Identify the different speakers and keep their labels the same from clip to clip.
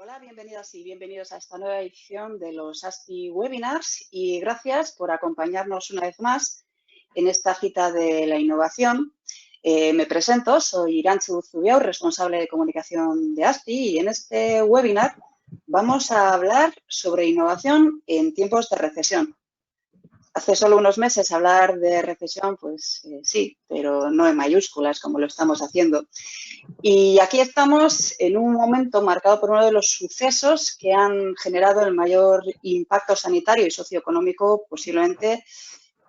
Speaker 1: Hola, bienvenidas y bienvenidos a esta nueva edición de los ASPI Webinars y gracias por acompañarnos una vez más en esta cita de la innovación. Me presento, soy Irantxu Zubiau, responsable de comunicación de ASPI y en este webinar vamos a hablar sobre innovación en tiempos de recesión. Hace solo unos meses hablar de recesión, pues sí, pero no en mayúsculas como lo estamos haciendo. Y aquí estamos en un momento marcado por uno de los sucesos que han generado el mayor impacto sanitario y socioeconómico posiblemente,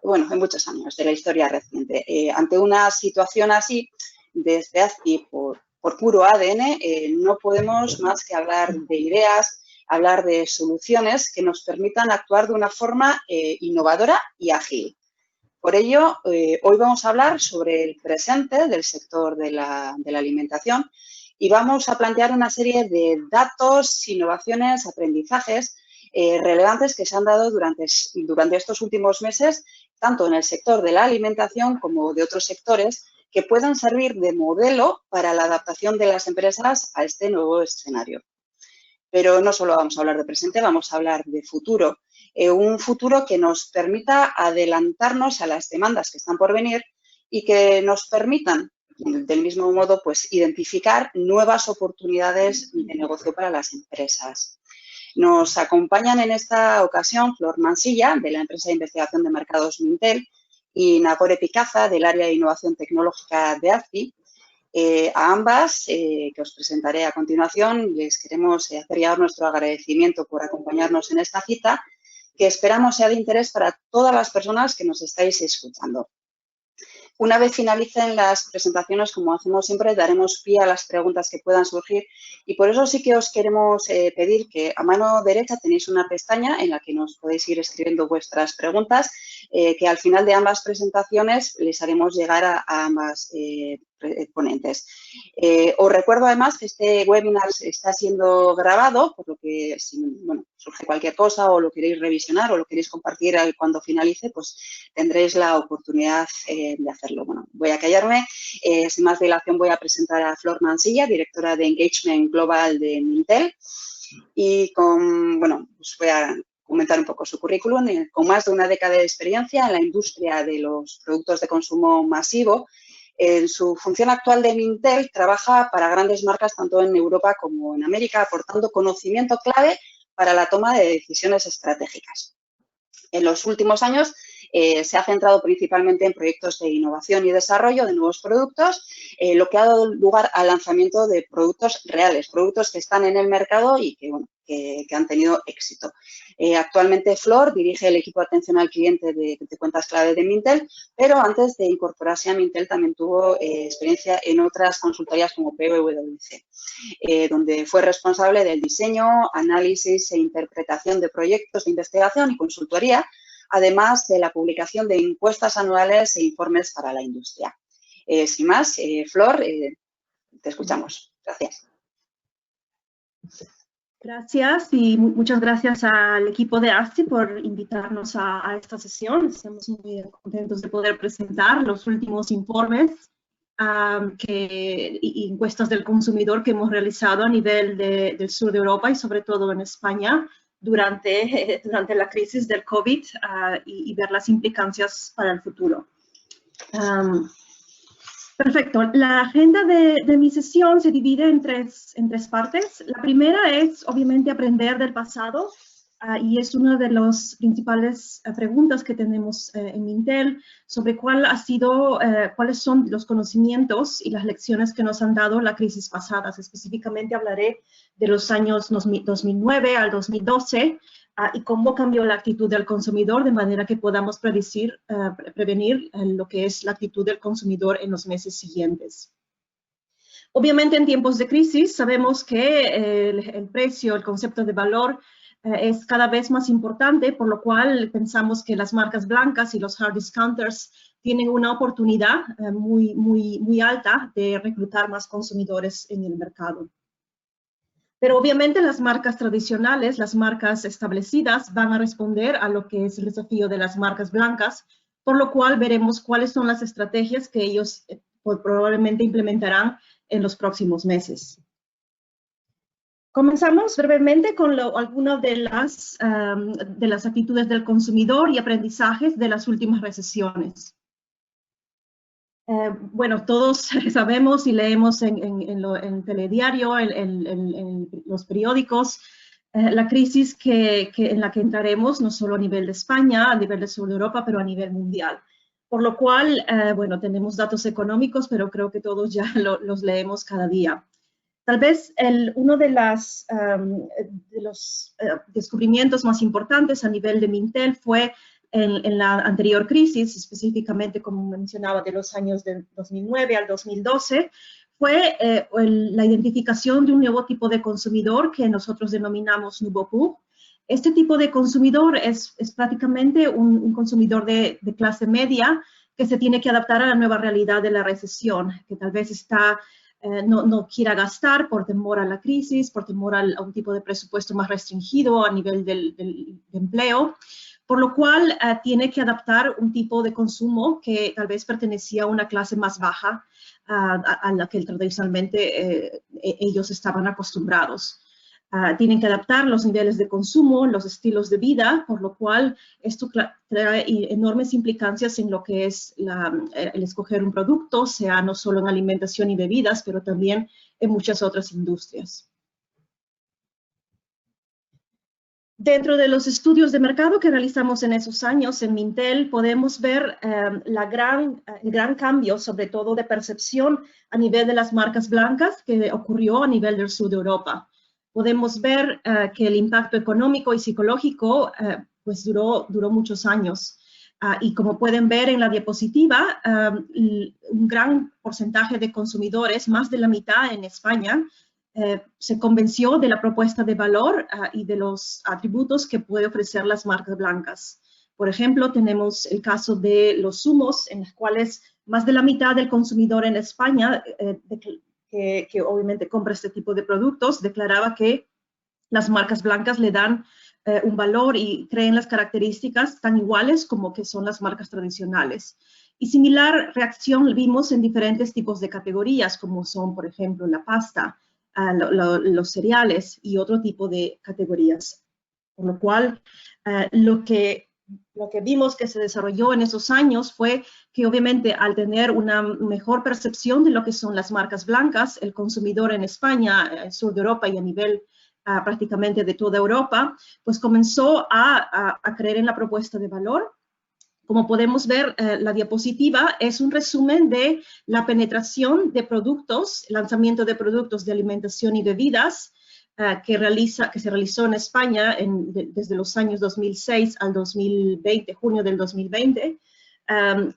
Speaker 1: bueno, en muchos años de la historia reciente. Ante una situación así, desde ASPI por puro ADN, no podemos más que hablar de ideas, hablar de soluciones que nos permitan actuar de una forma innovadora y ágil. Por ello, hoy vamos a hablar sobre el presente del sector de la alimentación y vamos a plantear una serie de datos, innovaciones, aprendizajes relevantes que se han dado durante estos últimos meses, tanto en el sector de la alimentación como de otros sectores, que puedan servir de modelo para la adaptación de las empresas a este nuevo escenario. Pero no solo vamos a hablar de presente, vamos a hablar de futuro. Un futuro que nos permita adelantarnos a las demandas que están por venir y que nos permitan, del mismo modo, pues identificar nuevas oportunidades de negocio para las empresas. Nos acompañan en esta ocasión Flor Mansilla, de la empresa de investigación de mercados Mintel, y Nagore Picaza, del área de innovación tecnológica de ASPI. A ambas, que os presentaré a continuación, les queremos hacer llegar nuestro agradecimiento por acompañarnos en esta cita, que esperamos sea de interés para todas las personas que nos estáis escuchando. Una vez finalicen las presentaciones, como hacemos siempre, daremos pie a las preguntas que puedan surgir y por eso sí que os queremos pedir que a mano derecha tenéis una pestaña en la que nos podéis ir escribiendo vuestras preguntas, que al final de ambas presentaciones les haremos llegar a ambas ponentes. Os recuerdo además que este webinar está siendo grabado, por lo que si surge cualquier cosa o lo queréis revisionar o lo queréis compartir cuando finalice, pues tendréis la oportunidad de hacerlo. Bueno, voy a callarme. Sin más dilación voy a presentar a Flor Mansilla, directora de Engagement Global de Mintel. Y pues voy a comentar un poco su currículum. Con más de una década de experiencia en la industria de los productos de consumo masivo, en su función actual de Mintel trabaja para grandes marcas tanto en Europa como en América, aportando conocimiento clave para la toma de decisiones estratégicas. En los últimos años se ha centrado principalmente en proyectos de innovación y desarrollo de nuevos productos, lo que ha dado lugar al lanzamiento de productos reales, productos que están en el mercado y que han tenido éxito. Actualmente Flor dirige el equipo de atención al cliente de cuentas clave de Mintel, pero antes de incorporarse a Mintel también tuvo experiencia en otras consultorías como PwC, donde fue responsable del diseño, análisis e interpretación de proyectos de investigación y consultoría, además de la publicación de encuestas anuales e informes para la industria. Sin más, Flor, te escuchamos. Gracias.
Speaker 2: Gracias y muchas gracias al equipo de ASPI por invitarnos a esta sesión. Estamos muy contentos de poder presentar los últimos informes y encuestas del consumidor que hemos realizado a nivel del sur de Europa y sobre todo en España durante la crisis del COVID y ver las implicancias para el futuro. Perfecto. La agenda de mi sesión se divide en tres partes. La primera es, obviamente, aprender del pasado y es una de las principales preguntas que tenemos en Mintel sobre cuáles son los conocimientos y las lecciones que nos han dado la crisis pasadas. Específicamente hablaré de los años 2009 al 2012 y cómo cambió la actitud del consumidor de manera que podamos prevenir lo que es la actitud del consumidor en los meses siguientes. Obviamente, en tiempos de crisis sabemos que el precio, el concepto de valor es cada vez más importante, por lo cual pensamos que las marcas blancas y los hard discounters tienen una oportunidad muy alta de reclutar más consumidores en el mercado. Pero obviamente las marcas tradicionales, las marcas establecidas, van a responder a lo que es el desafío de las marcas blancas, por lo cual veremos cuáles son las estrategias que ellos probablemente implementarán en los próximos meses. Comenzamos brevemente con algunas de las actitudes del consumidor y aprendizajes de las últimas recesiones. Bueno, todos sabemos y leemos en telediario, en los periódicos, la crisis en la que entraremos, no solo a nivel de España, a nivel del sur de Europa, pero a nivel mundial. Por lo cual, bueno, tenemos datos económicos, pero creo que todos ya los leemos cada día. Tal vez uno de los descubrimientos más importantes a nivel de Mintel fue en la anterior crisis, específicamente, como mencionaba, de los años de 2009 al 2012, fue la identificación de un nuevo tipo de consumidor que nosotros denominamos nouveau pauvre. Este tipo de consumidor es prácticamente un consumidor de clase media que se tiene que adaptar a la nueva realidad de la recesión, que tal vez no quiera gastar por temor a la crisis, por temor a un tipo de presupuesto más restringido a nivel de empleo, por lo cual tiene que adaptar un tipo de consumo que tal vez pertenecía a una clase más baja a la que tradicionalmente ellos estaban acostumbrados. Tienen que adaptar los niveles de consumo, los estilos de vida, por lo cual esto trae enormes implicancias en lo que es el escoger un producto, sea no solo en alimentación y bebidas, pero también en muchas otras industrias. Dentro de los estudios de mercado que realizamos en esos años en Mintel, podemos ver el gran cambio, sobre todo de percepción a nivel de las marcas blancas que ocurrió a nivel del sur de Europa. Podemos ver que el impacto económico y psicológico pues duró muchos años. Y como pueden ver en la diapositiva, un gran porcentaje de consumidores, más de la mitad en España, se convenció de la propuesta de valor y de los atributos que puede ofrecer las marcas blancas. Por ejemplo, tenemos el caso de los zumos, en los cuales más de la mitad del consumidor en España, que obviamente compra este tipo de productos, declaraba que las marcas blancas le dan un valor y creen las características tan iguales como que son las marcas tradicionales. Y similar reacción vimos en diferentes tipos de categorías, como son, por ejemplo, la pasta, los cereales y otro tipo de categorías. Por lo cual, lo que vimos que se desarrolló en esos años fue que obviamente al tener una mejor percepción de lo que son las marcas blancas, el consumidor en España, el sur de Europa y a nivel prácticamente de toda Europa, pues comenzó a creer en la propuesta de valor. Como podemos ver, la diapositiva es un resumen de la penetración de productos, lanzamiento de productos de alimentación y bebidas que se realizó en España desde los años 2006 al 2020, junio del 2020,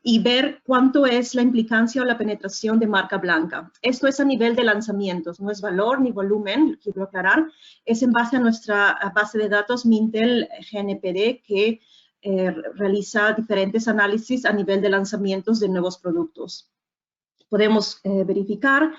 Speaker 2: y ver cuánto es la implicancia o la penetración de marca blanca. Esto es a nivel de lanzamientos, no es valor ni volumen, quiero aclarar, es en base a nuestra base de datos Mintel GNPD, que realiza diferentes análisis a nivel de lanzamientos de nuevos productos. Podemos verificar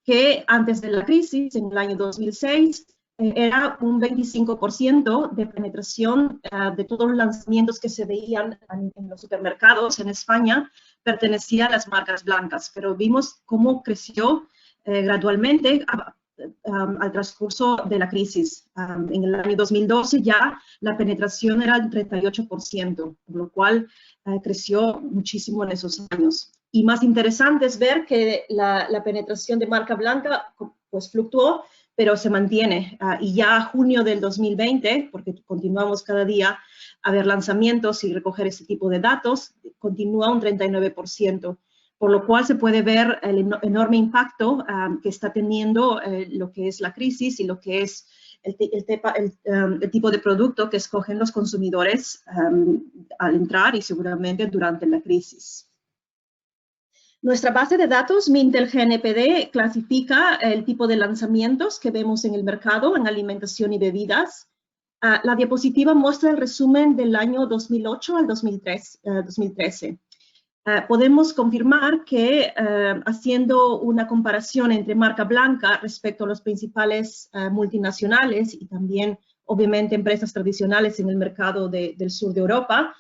Speaker 2: que antes de la crisis, en el año 2006, era un 25% de penetración de todos los lanzamientos que se veían en los supermercados en España, pertenecía a las marcas blancas, pero vimos cómo creció gradualmente al transcurso de la crisis. En el año 2012 ya la penetración era del 38%, por lo cual creció muchísimo en esos años. Y más interesante es ver que la penetración de marca blanca pues fluctuó, pero se mantiene. Y ya a junio del 2020, porque continuamos cada día a ver lanzamientos y recoger ese tipo de datos, continúa un 39%. Por lo cual se puede ver el enorme impacto que está teniendo lo que es la crisis y lo que es el tipo de producto que escogen los consumidores al entrar y seguramente durante la crisis. Nuestra base de datos, Mintel GNPD, clasifica el tipo de lanzamientos que vemos en el mercado en alimentación y bebidas. La diapositiva muestra el resumen del año 2008 al 2013. Podemos confirmar que haciendo una comparación entre marca blanca respecto a los principales multinacionales y también, obviamente, empresas tradicionales en el mercado del sur de Europa,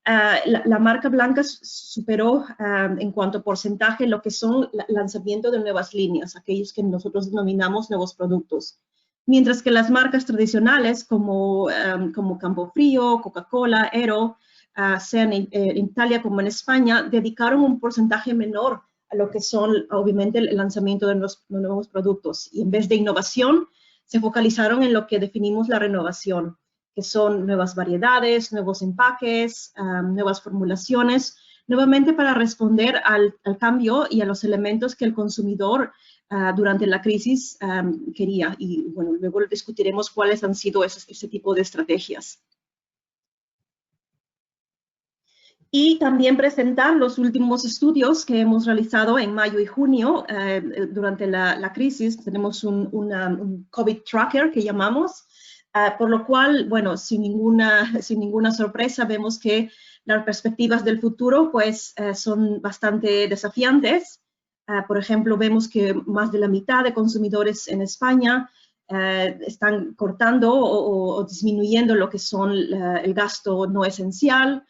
Speaker 2: la marca blanca superó en cuanto a porcentaje lo que son lanzamiento de nuevas líneas, aquellos que nosotros denominamos nuevos productos. mientras que las marcas tradicionales como Campofrío, Coca-Cola, Ero, sean en Italia como en España, dedicaron un porcentaje menor a lo que son, obviamente, el lanzamiento de los nuevos productos. Y en vez de innovación, se focalizaron en lo que definimos la renovación, que son nuevas variedades, nuevos empaques, nuevas formulaciones, nuevamente para responder al cambio y a los elementos que el consumidor durante la crisis quería. Y bueno, luego discutiremos cuáles han sido ese tipo de estrategias. Y también presentar los últimos estudios que hemos realizado en mayo y junio durante la crisis. Tenemos un COVID tracker que llamamos, por lo cual, bueno, sin ninguna sorpresa, vemos que las perspectivas del futuro pues, son bastante desafiantes. Por ejemplo, vemos que más de la mitad de consumidores en España están cortando o disminuyendo lo que son el gasto no esencial.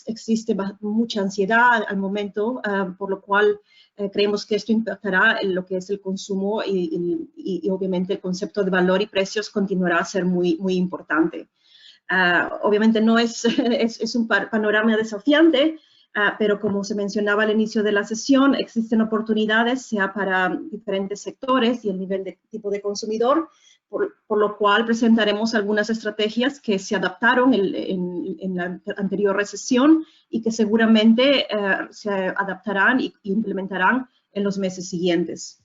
Speaker 2: Existe mucha ansiedad al momento, por lo cual creemos que esto impactará en lo que es el consumo y obviamente el concepto de valor y precios continuará a ser muy importante. Obviamente no es un panorama desafiante, pero como se mencionaba al inicio de la sesión, existen oportunidades sea para diferentes sectores y el nivel de tipo de consumidor, por lo cual presentaremos algunas estrategias que se adaptaron en la anterior recesión y que seguramente se adaptarán y implementarán en los meses siguientes.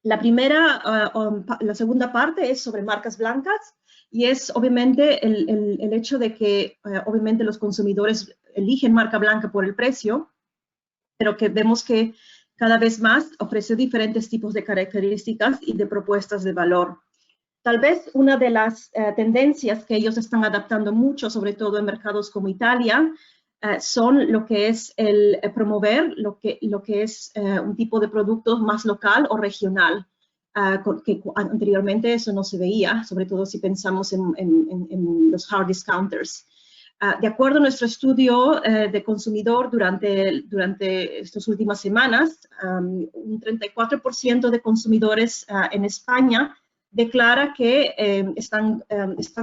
Speaker 2: La segunda parte es sobre marcas blancas y es obviamente el hecho de que obviamente los consumidores eligen marca blanca por el precio, pero que vemos que cada vez más ofrece diferentes tipos de características y de propuestas de valor. Tal vez una de las tendencias que ellos están adaptando mucho, sobre todo en mercados como Italia, son lo que es el promover lo que es un tipo de producto más local o regional, que anteriormente eso no se veía, sobre todo si pensamos en los hard discounters. De acuerdo a nuestro estudio de consumidor durante estas últimas semanas, un 34% de consumidores en España declara que están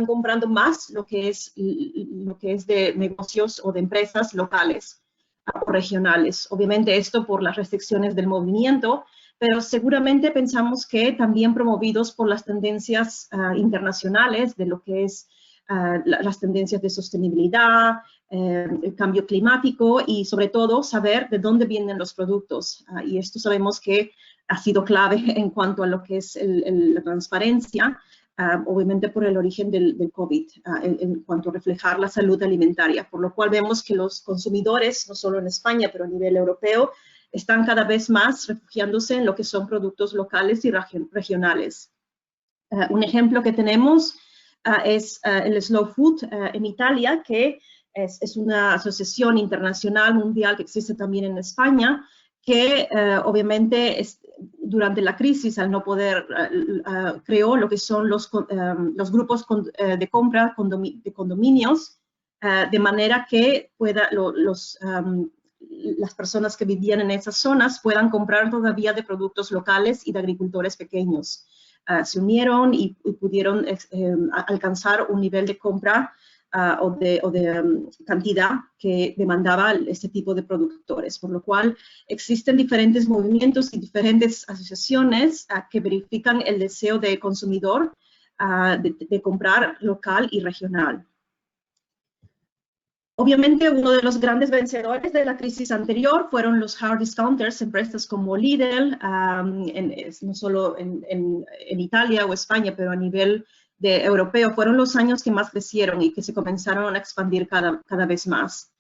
Speaker 2: comprando más lo que es de negocios o de empresas locales o regionales. Obviamente esto por las restricciones del movimiento, pero seguramente pensamos que también promovidos por las tendencias internacionales de lo que es las tendencias de sostenibilidad, el cambio climático y sobre todo saber de dónde vienen los productos. Y esto sabemos que ha sido clave en cuanto a lo que es la transparencia, obviamente por el origen del COVID, en cuanto a reflejar la salud alimentaria, por lo cual vemos que los consumidores, no solo en España, pero a nivel europeo, están cada vez más refugiándose en lo que son productos locales y regionales. Un ejemplo que tenemos es el Slow Food en Italia, que es una asociación internacional mundial que existe también en España, que obviamente durante la crisis, al no poder, creó lo que son los grupos de compra de condominios, de manera que las personas que vivían en esas zonas puedan comprar todavía de productos locales y de agricultores pequeños. Se unieron y pudieron alcanzar un nivel de compra o de cantidad que demandaba este tipo de productores, por lo cual existen diferentes movimientos y diferentes asociaciones que verifican el deseo del consumidor de comprar local y regional. Obviamente, uno de los grandes vencedores de la crisis anterior fueron los hard discounters, empresas como Lidl, no solo en Italia o España, pero a nivel europeo. Fueron los años que más crecieron y que se comenzaron a expandir cada vez más.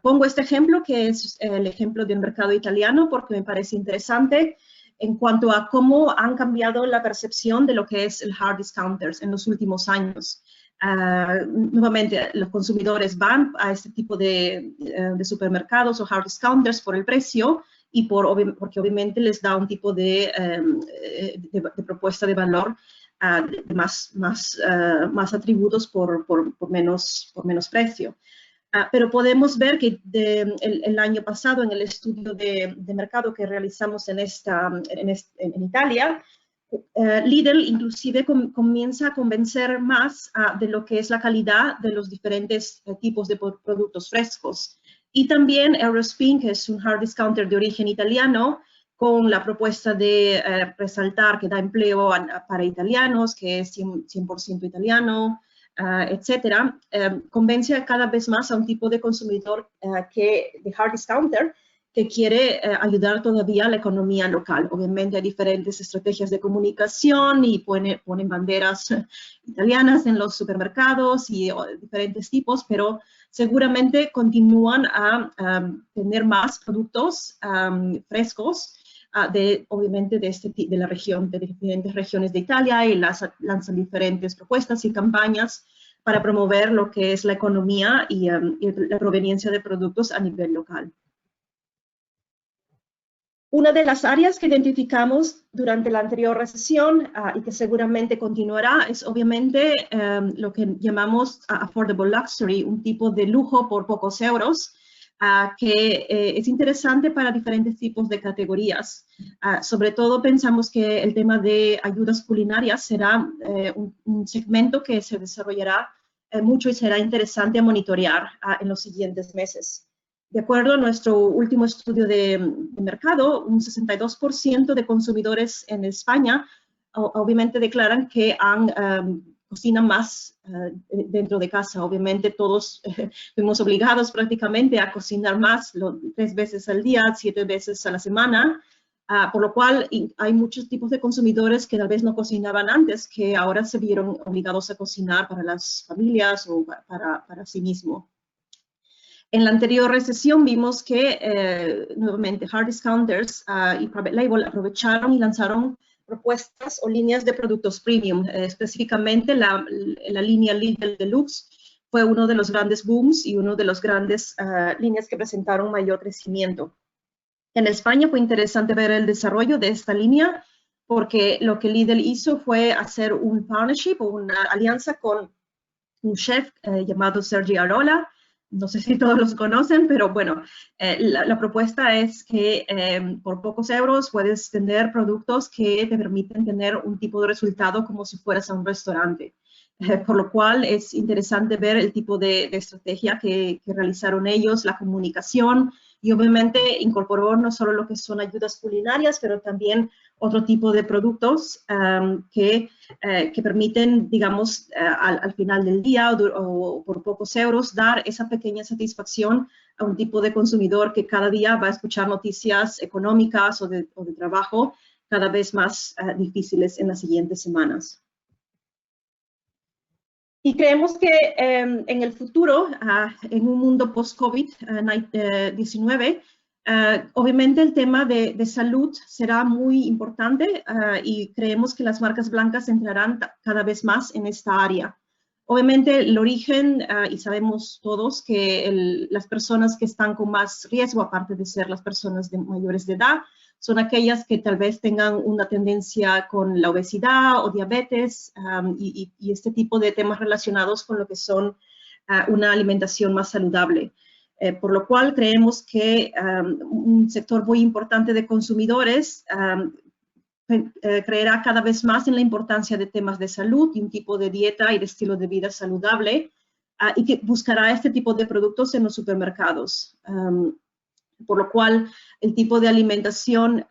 Speaker 2: Pongo este ejemplo, que es el ejemplo del mercado italiano, porque me parece interesante en cuanto a cómo han cambiado la percepción de lo que es el hard discounters en los últimos años. Nuevamente, los consumidores van a este tipo de supermercados o hard discounters por el precio y porque obviamente les da un tipo de propuesta de valor de más atributos por menos precio. Pero podemos ver que el año pasado, en el estudio de mercado que realizamos en Italia, Lidl inclusive comienza a convencer más de lo que es la calidad de los diferentes tipos de productos frescos. Y también Eurospin, que es un hard discounter de origen italiano, con la propuesta de resaltar que da empleo para italianos, que es 100% italiano, etcétera, convence cada vez más a un tipo de consumidor de hard discounter que quiere ayudar todavía a la economía local. Obviamente hay diferentes estrategias de comunicación y ponen banderas italianas en los supermercados y diferentes tipos, pero seguramente continúan a tener más productos frescos, obviamente de la región, de diferentes regiones de Italia, y lanzan diferentes propuestas y campañas para promover lo que es la economía y la proveniencia de productos a nivel local. Una de las áreas que identificamos durante la anterior recesión y que seguramente continuará es obviamente lo que llamamos affordable luxury, un tipo de lujo por pocos euros, que es interesante para diferentes tipos de categorías. Sobre todo pensamos que el tema de ayudas culinarias será un segmento que se desarrollará mucho y será interesante a monitorear en los siguientes meses. De acuerdo a nuestro último estudio de mercado, un 62% de consumidores en España obviamente declaran que cocinan más dentro de casa. Obviamente todos fuimos obligados prácticamente a cocinar más, 3 veces al día, 7 veces a la semana, por lo cual hay muchos tipos de consumidores que tal vez no cocinaban antes, que ahora se vieron obligados a cocinar para las familias o para sí mismo. En la anterior recesión vimos que, nuevamente, hard discounters y private label aprovecharon y lanzaron propuestas o líneas de productos premium. Específicamente, la línea Lidl Deluxe fue uno de los grandes booms y uno de los grandes líneas que presentaron mayor crecimiento. En España fue interesante ver el desarrollo de esta línea, porque lo que Lidl hizo fue hacer un partnership o una alianza con un chef llamado Sergi Arola. No sé si todos los conocen, pero bueno, la propuesta es que por pocos euros puedes tener productos que te permiten tener un tipo de resultado como si fueras a un restaurante. Por lo cual es interesante ver el tipo de estrategia que realizaron ellos, la comunicación, y obviamente incorporó no solo lo que son ayudas culinarias, pero también otro tipo de productos que permiten, digamos, al final del día o por pocos euros, dar esa pequeña satisfacción a un tipo de consumidor que cada día va a escuchar noticias económicas o de trabajo cada vez más difíciles en las siguientes semanas. Y creemos que en el futuro, en un mundo post-COVID-19, obviamente el tema de salud será muy importante y creemos que las marcas blancas entrarán cada vez más en esta área. Obviamente el origen, y sabemos todos que las personas que están con más riesgo, aparte de ser las personas mayores de edad, son aquellas que tal vez tengan una tendencia con la obesidad o diabetes y este tipo de temas relacionados con lo que son una alimentación más saludable. Por lo cual creemos que un sector muy importante de consumidores creerá cada vez más en la importancia de temas de salud y un tipo de dieta y de estilo de vida saludable y que buscará este tipo de productos en los supermercados. Por lo cual, el tipo de alimentación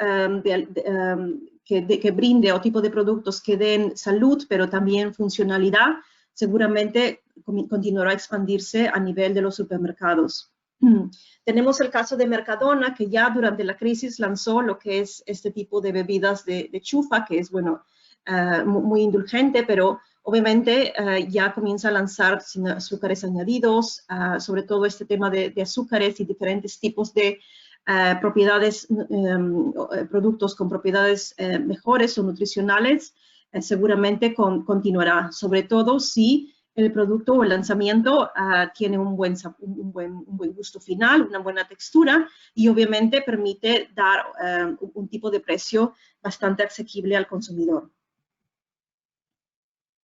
Speaker 2: que brinde o tipo de productos que den salud, pero también funcionalidad, seguramente continuará a expandirse a nivel de los supermercados. Tenemos el caso de Mercadona, que ya durante la crisis lanzó lo que es este tipo de bebidas de chufa, que es, bueno, muy indulgente, pero obviamente ya comienza a lanzar sin azúcares añadidos, sobre todo este tema de azúcares y diferentes tipos de propiedades, productos con propiedades mejores o nutricionales, seguramente continuará, sobre todo si el producto o el lanzamiento tiene un buen gusto final, una buena textura y obviamente permite dar un tipo de precio bastante asequible al consumidor.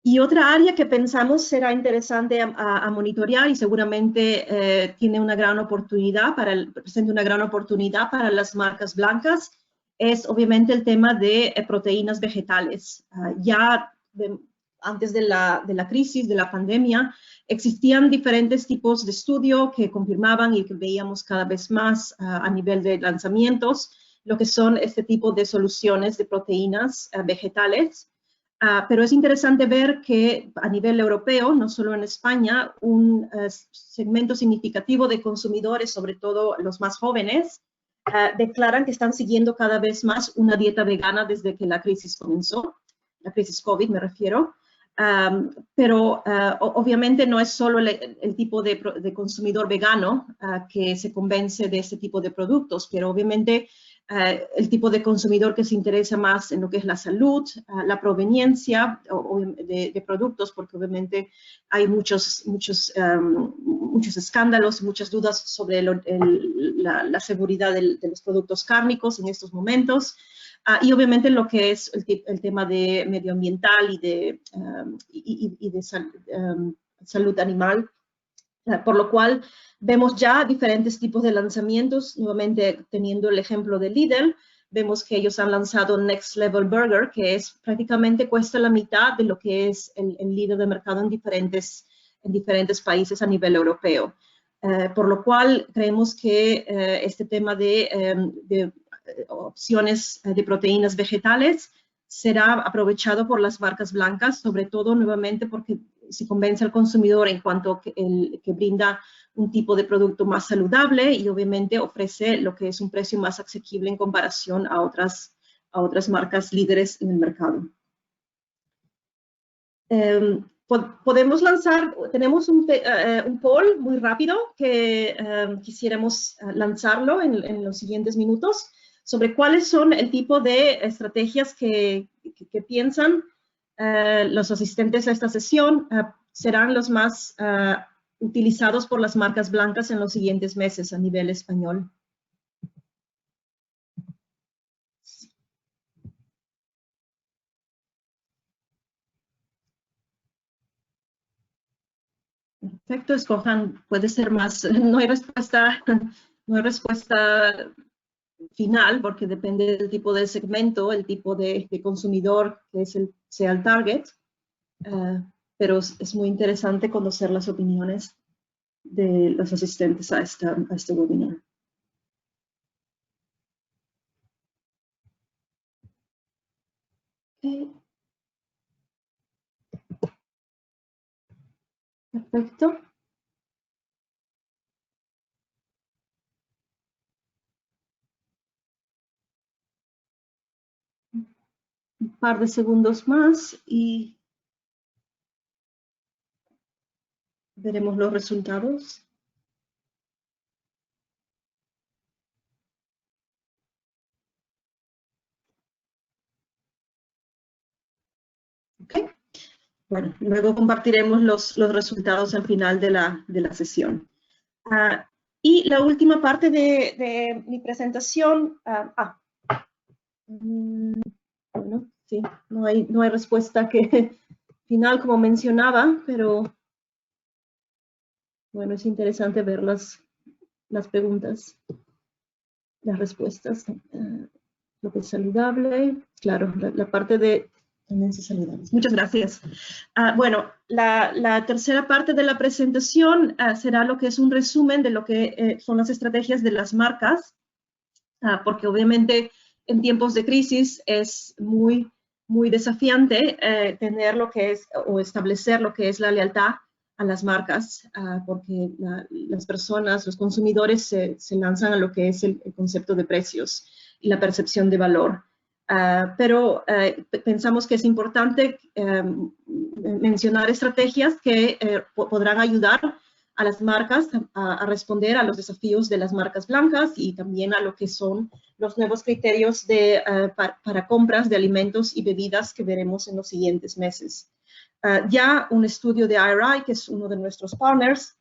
Speaker 2: Y otra área que pensamos será interesante a monitorear y seguramente tiene una gran oportunidad presenta una gran oportunidad para las marcas blancas es obviamente el tema de proteínas vegetales. Antes de la crisis, de la pandemia, existían diferentes tipos de estudio que confirmaban y que veíamos cada vez más a nivel de lanzamientos lo que son este tipo de soluciones de proteínas vegetales. Pero es interesante ver que a nivel europeo, no solo en España, un segmento significativo de consumidores, sobre todo los más jóvenes, declaran que están siguiendo cada vez más una dieta vegana desde que la crisis comenzó, la crisis COVID me refiero. Pero obviamente no es solo el tipo de consumidor vegano que se convence de este tipo de productos, pero obviamente el tipo de consumidor que se interesa más en lo que es la salud, la proveniencia de productos, porque obviamente hay muchos escándalos, muchas dudas sobre la seguridad de los productos cárnicos en estos momentos. Y obviamente lo que es el tema de medioambiental y de salud animal, por lo cual vemos ya diferentes tipos de lanzamientos. Nuevamente, teniendo el ejemplo de Lidl, vemos que ellos han lanzado Next Level Burger, que prácticamente cuesta la mitad de lo que es el líder de mercado en diferentes países a nivel europeo. Por lo cual, creemos que este tema de opciones de proteínas vegetales será aprovechado por las marcas blancas, sobre todo nuevamente porque se convence al consumidor en cuanto a que brinda un tipo de producto más saludable y obviamente ofrece lo que es un precio más asequible en comparación a otras marcas líderes en el mercado. Podemos tenemos un poll muy rápido que quisiéramos lanzarlo en los siguientes minutos sobre cuáles son el tipo de estrategias que piensan los asistentes a esta sesión serán los más utilizados por las marcas blancas en los siguientes meses a nivel español. Perfecto, escojan, puede ser más, no hay respuesta final porque depende del tipo de segmento, el tipo de consumidor que sea el target, pero es muy interesante conocer las opiniones de los asistentes a este webinar. Okay. Perfecto. Un par de segundos más y veremos los resultados. Okay. Bueno, luego compartiremos los resultados al final de la sesión. Y la última parte de mi presentación. Bueno, sí, no hay respuesta final como mencionaba, pero bueno, es interesante ver las preguntas, las respuestas. Lo que es saludable, claro, la parte de tendencias saludables. Muchas gracias. Bueno, la tercera parte de la presentación será lo que es un resumen de lo que son las estrategias de las marcas, porque obviamente en tiempos de crisis es muy desafiante tener lo que es o establecer lo que es la lealtad a las marcas, porque las personas, los consumidores se lanzan a lo que es el concepto de precios y la percepción de valor. Pero pensamos que es importante mencionar estrategias que podrán ayudar a las marcas a responder a los desafíos de las marcas blancas y también a lo que son los nuevos criterios para compras de alimentos y bebidas que veremos en los siguientes meses. Ya un estudio de IRI, que es uno de nuestros partners,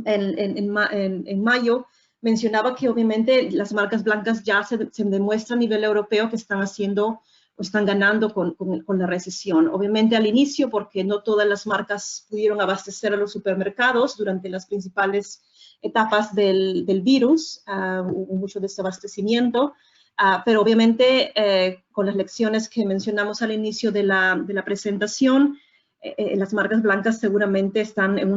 Speaker 2: en mayo, mencionaba que obviamente las marcas blancas ya se demuestra a nivel europeo que están haciendo o están ganando con la recesión. Obviamente al inicio, porque no todas las marcas pudieron abastecer a los supermercados durante las principales etapas del virus, hubo mucho desabastecimiento, pero obviamente con las lecciones que mencionamos al inicio de la presentación, las marcas blancas seguramente están en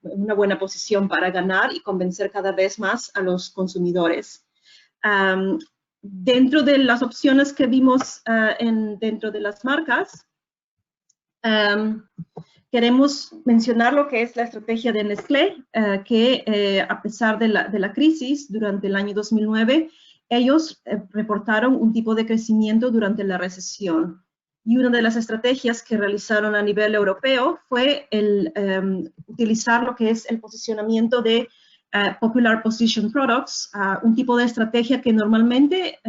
Speaker 2: una buena posición para ganar y convencer cada vez más a los consumidores. Dentro de las opciones que vimos dentro de las marcas, queremos mencionar lo que es la estrategia de Nestlé, que a pesar de la crisis durante el año 2009, ellos reportaron un tipo de crecimiento durante la recesión. Y una de las estrategias que realizaron a nivel europeo fue utilizar lo que es el posicionamiento de Popular Position Products, un tipo de estrategia que normalmente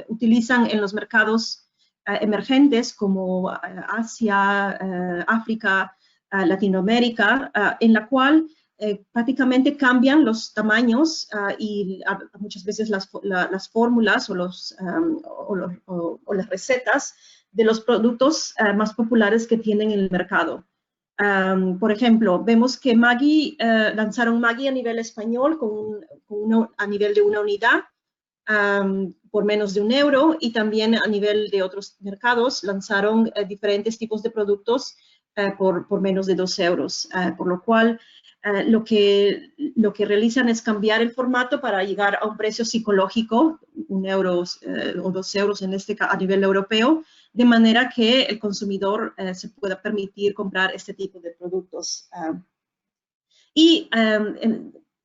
Speaker 2: utilizan en los mercados emergentes como Asia, África, Latinoamérica, en la cual prácticamente cambian los tamaños y muchas veces las fórmulas o las recetas de los productos más populares que tienen en el mercado. Por ejemplo, vemos que Maggi, lanzaron Maggi a nivel español a nivel de una unidad por menos de €1, y también a nivel de otros mercados lanzaron diferentes tipos de productos por menos de €2, por lo cual lo que realizan es cambiar el formato para llegar a un precio psicológico, €1 o €2 a nivel europeo, de manera que el consumidor se pueda permitir comprar este tipo de productos.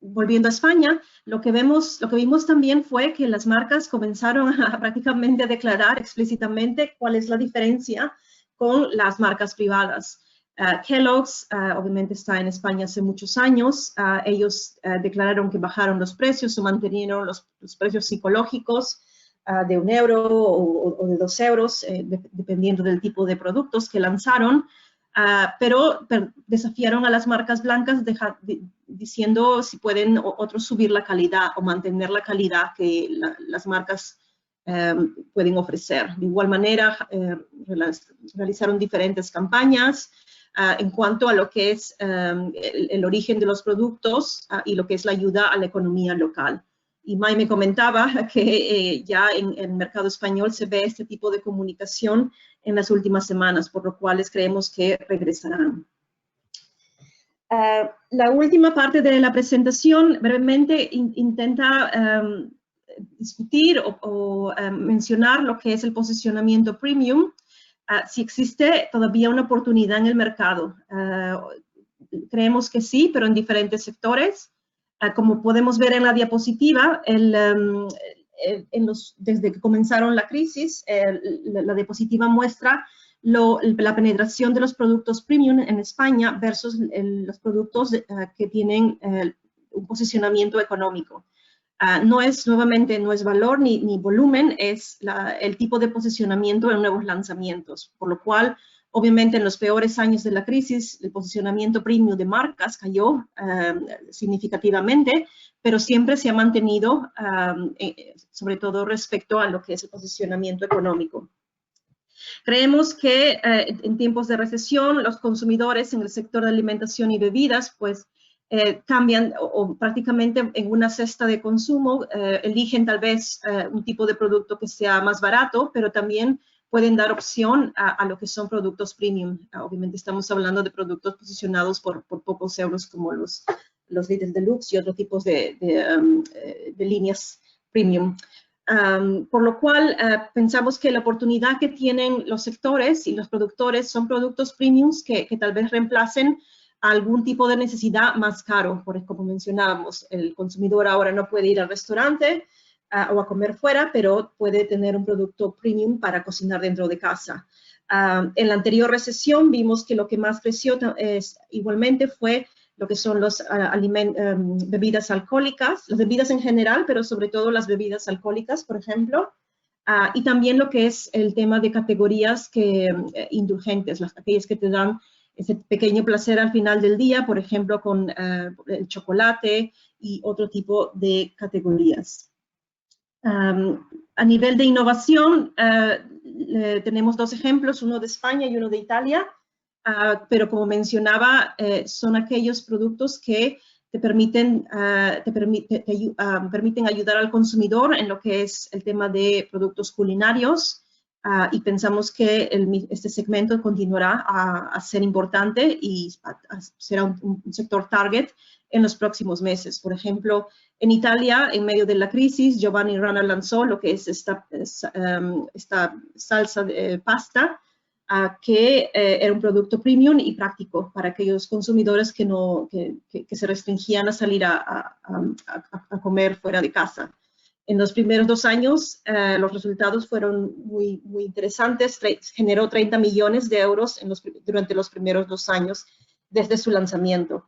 Speaker 2: Volviendo a España, lo que vimos también fue que las marcas comenzaron a prácticamente declarar explícitamente cuál es la diferencia con las marcas privadas. Kellogg's, obviamente está en España hace muchos años, ellos declararon que bajaron los precios o mantenieron los precios psicológicos de €1 o de €2, dependiendo del tipo de productos que lanzaron, pero desafiaron a las marcas blancas diciendo si pueden otros subir la calidad o mantener la calidad que las marcas pueden ofrecer. De igual manera, realizaron diferentes campañas en cuanto a lo que es el origen de los productos y lo que es la ayuda a la economía local. Y May me comentaba que ya en el mercado español se ve este tipo de comunicación en las últimas semanas, por lo cual creemos que regresarán. La última parte de la presentación brevemente intenta discutir o mencionar lo que es el posicionamiento premium, si existe todavía una oportunidad en el mercado. Creemos que sí, pero en diferentes sectores. Como podemos ver en la diapositiva, desde que comenzaron la crisis, la diapositiva muestra la penetración de los productos premium en España versus los productos que tienen un posicionamiento económico. Nuevamente, no es valor ni volumen, es el tipo de posicionamiento en nuevos lanzamientos, por lo cual, obviamente, en los peores años de la crisis, el posicionamiento premium de marcas cayó significativamente, pero siempre se ha mantenido, sobre todo respecto a lo que es el posicionamiento económico. Creemos que en tiempos de recesión, los consumidores en el sector de alimentación y bebidas, pues, cambian o prácticamente en una cesta de consumo, eligen tal vez un tipo de producto que sea más barato, pero también pueden dar opción a lo que son productos premium. Obviamente estamos hablando de productos posicionados por pocos euros como los Lidl Deluxe y otros tipos de líneas premium. Por lo cual pensamos que la oportunidad que tienen los sectores y los productores son productos premiums que tal vez reemplacen algún tipo de necesidad más caro. Como mencionábamos, el consumidor ahora no puede ir al restaurante o a comer fuera, pero puede tener un producto premium para cocinar dentro de casa. En la anterior recesión vimos que lo que más creció igualmente fue lo que son las bebidas alcohólicas, las bebidas en general, pero sobre todo las bebidas alcohólicas, por ejemplo, y también lo que es el tema de categorías indulgentes, aquellas que te dan ese pequeño placer al final del día, por ejemplo, con el chocolate y otro tipo de categorías. A nivel de innovación, tenemos dos ejemplos, uno de España y uno de Italia, pero como mencionaba, son aquellos productos que permiten ayudar al consumidor en lo que es el tema de productos culinarios, y pensamos que este segmento continuará a ser importante y será un sector target en los próximos meses. Por ejemplo, en Italia, en medio de la crisis, Giovanni Rana lanzó lo que es esta salsa de pasta, que era un producto premium y práctico para aquellos consumidores que se restringían a salir a comer fuera de casa. En los primeros 2 años, los resultados fueron muy interesantes. Generó 30 millones de euros durante los primeros 2 años desde su lanzamiento.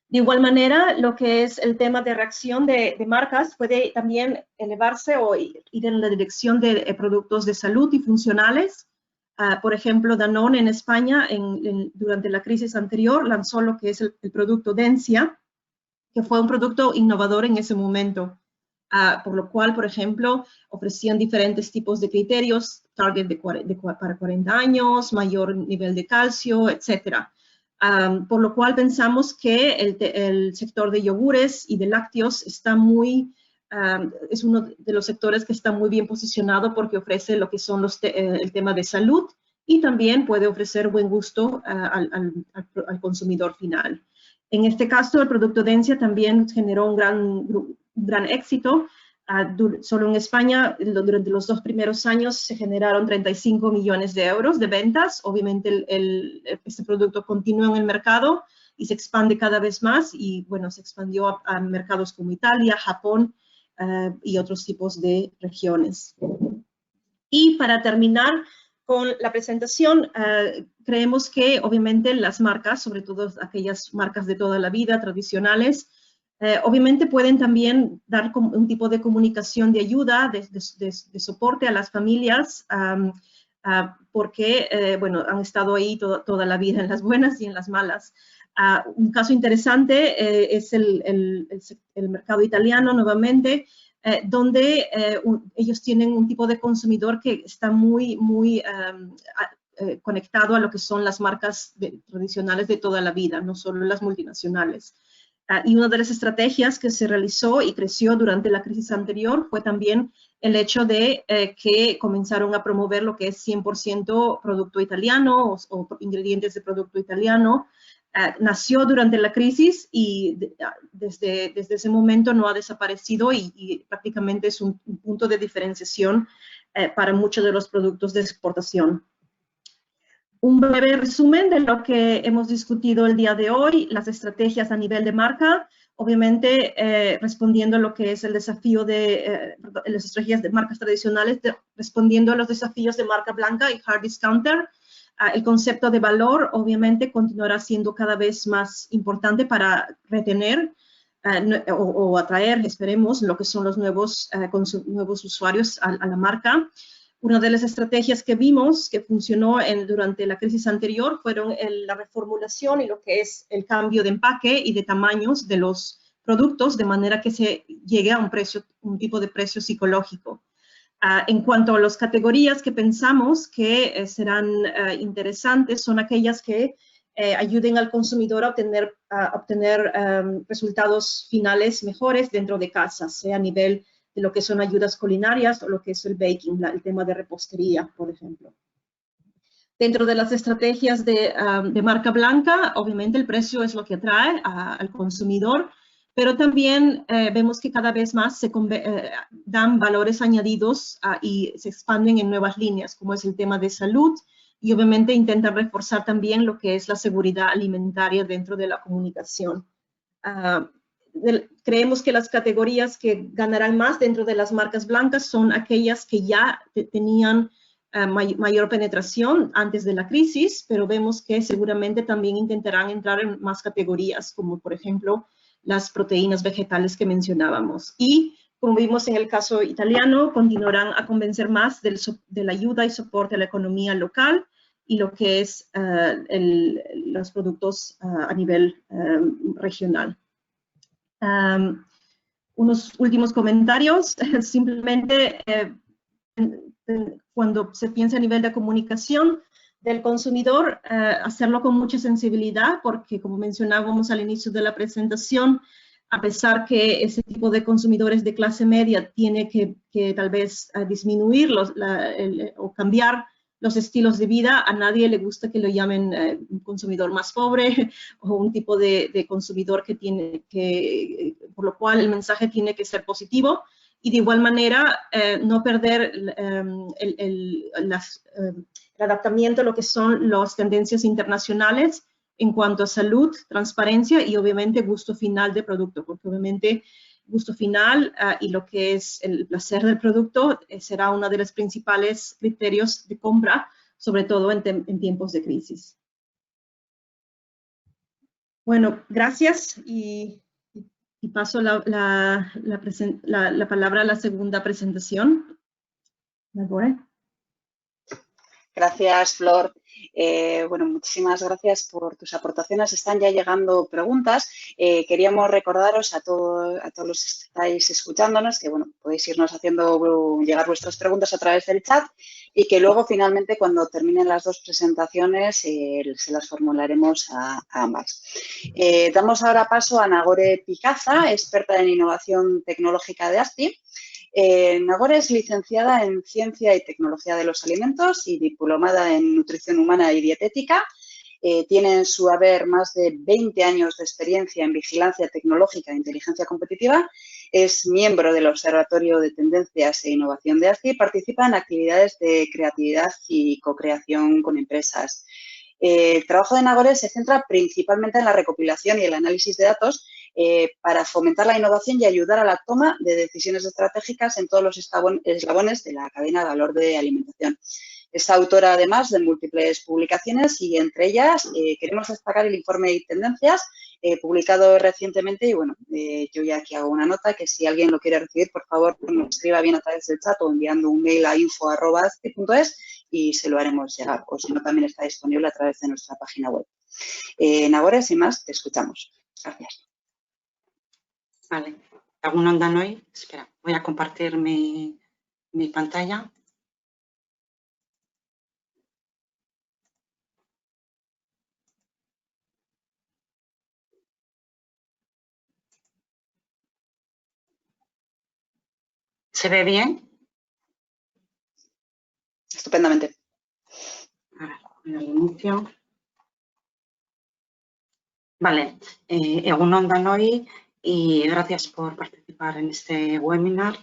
Speaker 2: De igual manera, lo que es el tema de reacción de marcas puede también elevarse o ir en la dirección de productos de salud y funcionales. Por ejemplo, Danone en España, durante la crisis anterior, lanzó lo que es el producto Denzia, que fue un producto innovador en ese momento. Por lo cual, por ejemplo, ofrecían diferentes tipos de criterios, target para 40 años, mayor nivel de calcio, etc. Por lo cual pensamos que el sector de yogures y de lácteos está es uno de los sectores que está muy bien posicionado porque ofrece lo que son el tema de salud y también puede ofrecer buen gusto al consumidor final. En este caso, el producto Denzia también generó un gran éxito. Solo en España, durante los 2 primeros años, se generaron 35 millones de euros de ventas. Obviamente, este producto continúa en el mercado y se expande cada vez más. Y, bueno, se expandió a mercados como Italia, Japón y otros tipos de regiones. Y para terminar con la presentación, creemos que, obviamente, las marcas, sobre todo aquellas marcas de toda la vida, tradicionales, obviamente pueden también dar un tipo de comunicación de ayuda, de soporte a las familias, porque, bueno, han estado ahí toda la vida en las buenas y en las malas. Un caso interesante es el mercado italiano, nuevamente, donde ellos tienen un tipo de consumidor que está muy conectado a lo que son las marcas tradicionales de toda la vida, no solo las multinacionales. Y una de las estrategias que se realizó y creció durante la crisis anterior fue también el hecho de que comenzaron a promover lo que es 100% producto italiano o ingredientes de producto italiano. Nació durante la crisis y desde ese momento no ha desaparecido y prácticamente es un punto de diferenciación para muchos de los productos de exportación. Un breve resumen de lo que hemos discutido el día de hoy, las estrategias a nivel de marca, obviamente respondiendo a lo que es el desafío de las estrategias de marcas tradicionales, respondiendo a los desafíos de marca blanca y hard discounter. El concepto de valor, obviamente, continuará siendo cada vez más importante para retener o atraer, esperemos, lo que son los nuevos usuarios a la marca. Una de las estrategias que vimos que funcionó durante la crisis anterior fueron la reformulación y lo que es el cambio de empaque y de tamaños de los productos, de manera que se llegue a un tipo de precio psicológico. En cuanto a las categorías que pensamos que serán interesantes, son aquellas que ayuden al consumidor a obtener resultados finales mejores dentro de casa, sea a nivel de lo que son ayudas culinarias o lo que es el baking, el tema de repostería, por ejemplo. Dentro de las estrategias de marca blanca, obviamente el precio es lo que atrae al consumidor, pero también vemos que cada vez más se dan valores añadidos y se expanden en nuevas líneas, como es el tema de salud, y obviamente intentan reforzar también lo que es la seguridad alimentaria dentro de la comunicación. Creemos que las categorías que ganarán más dentro de las marcas blancas son aquellas que ya tenían mayor penetración antes de la crisis, pero vemos que seguramente también intentarán entrar en más categorías, como por ejemplo las proteínas vegetales que mencionábamos. Y como vimos en el caso italiano, continuarán a convencer más de la ayuda y soporte a la economía local y lo que es los productos a nivel regional. Unos últimos comentarios. Simplemente, cuando se piensa a nivel de comunicación, del consumidor, hacerlo con mucha sensibilidad, porque como mencionábamos al inicio de la presentación, a pesar que ese tipo de consumidores de clase media tiene que tal vez disminuir o cambiar los estilos de vida, a nadie le gusta que lo llamen un consumidor más pobre o un tipo de consumidor por lo cual el mensaje tiene que ser positivo. Y de igual manera, no perder el adaptamiento a lo que son las tendencias internacionales en cuanto a salud, transparencia y obviamente gusto final de producto, porque obviamente gusto final y lo que es el placer del producto será uno de los principales criterios de compra, sobre todo en tiempos de crisis. Bueno, gracias y paso la palabra a la segunda presentación. Nagore.
Speaker 1: Gracias, Flor. Bueno, muchísimas gracias por tus aportaciones. Están ya llegando preguntas. Queríamos recordaros a todos los que estáis escuchándonos que, bueno, podéis irnos haciendo llegar vuestras preguntas a través del chat y que luego, finalmente, cuando terminen las dos presentaciones, se las formularemos a ambas. Damos ahora paso a Nagore Picaza, experta en innovación tecnológica de ASTI. Nagore es licenciada en Ciencia y Tecnología de los Alimentos y diplomada en Nutrición Humana y Dietética. Tiene en su haber más de 20 años de experiencia en vigilancia tecnológica e inteligencia competitiva. Es miembro del Observatorio de Tendencias e Innovación de ASTI y participa en actividades de creatividad y co-creación con empresas. El trabajo de Nagore se centra principalmente en la recopilación y el análisis de datos para fomentar la innovación y ayudar a la toma de decisiones estratégicas en todos los eslabones de la cadena de valor de alimentación. Es autora, además, de múltiples publicaciones y, entre ellas, queremos destacar el informe de tendencias publicado recientemente y, bueno, yo ya aquí hago una nota que si alguien lo quiere recibir, por favor, nos escriba bien a través del chat o enviando un mail a info@asti.es y se lo haremos llegar, o si no, también está disponible a través de nuestra página web. Nagore, sin más, te escuchamos. Gracias.
Speaker 3: Vale. ¿Algún onda hoy? Espera, voy a compartir mi pantalla. ¿Se ve bien?
Speaker 1: Estupendamente.
Speaker 3: A ver, el inicio. Vale, Egun Ondan hoy y gracias por participar en este webinar.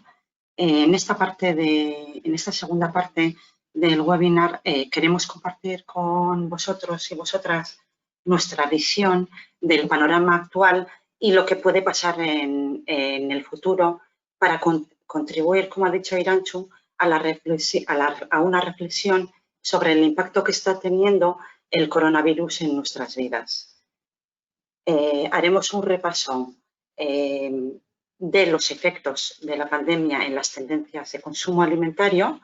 Speaker 3: En esta segunda parte del webinar queremos compartir con vosotros y vosotras nuestra visión del panorama actual y lo que puede pasar en el futuro para contribuir, como ha dicho Irantxu, a una reflexión sobre el impacto que está teniendo el coronavirus en nuestras vidas. Haremos un repaso de los efectos de la pandemia en las tendencias de consumo alimentario,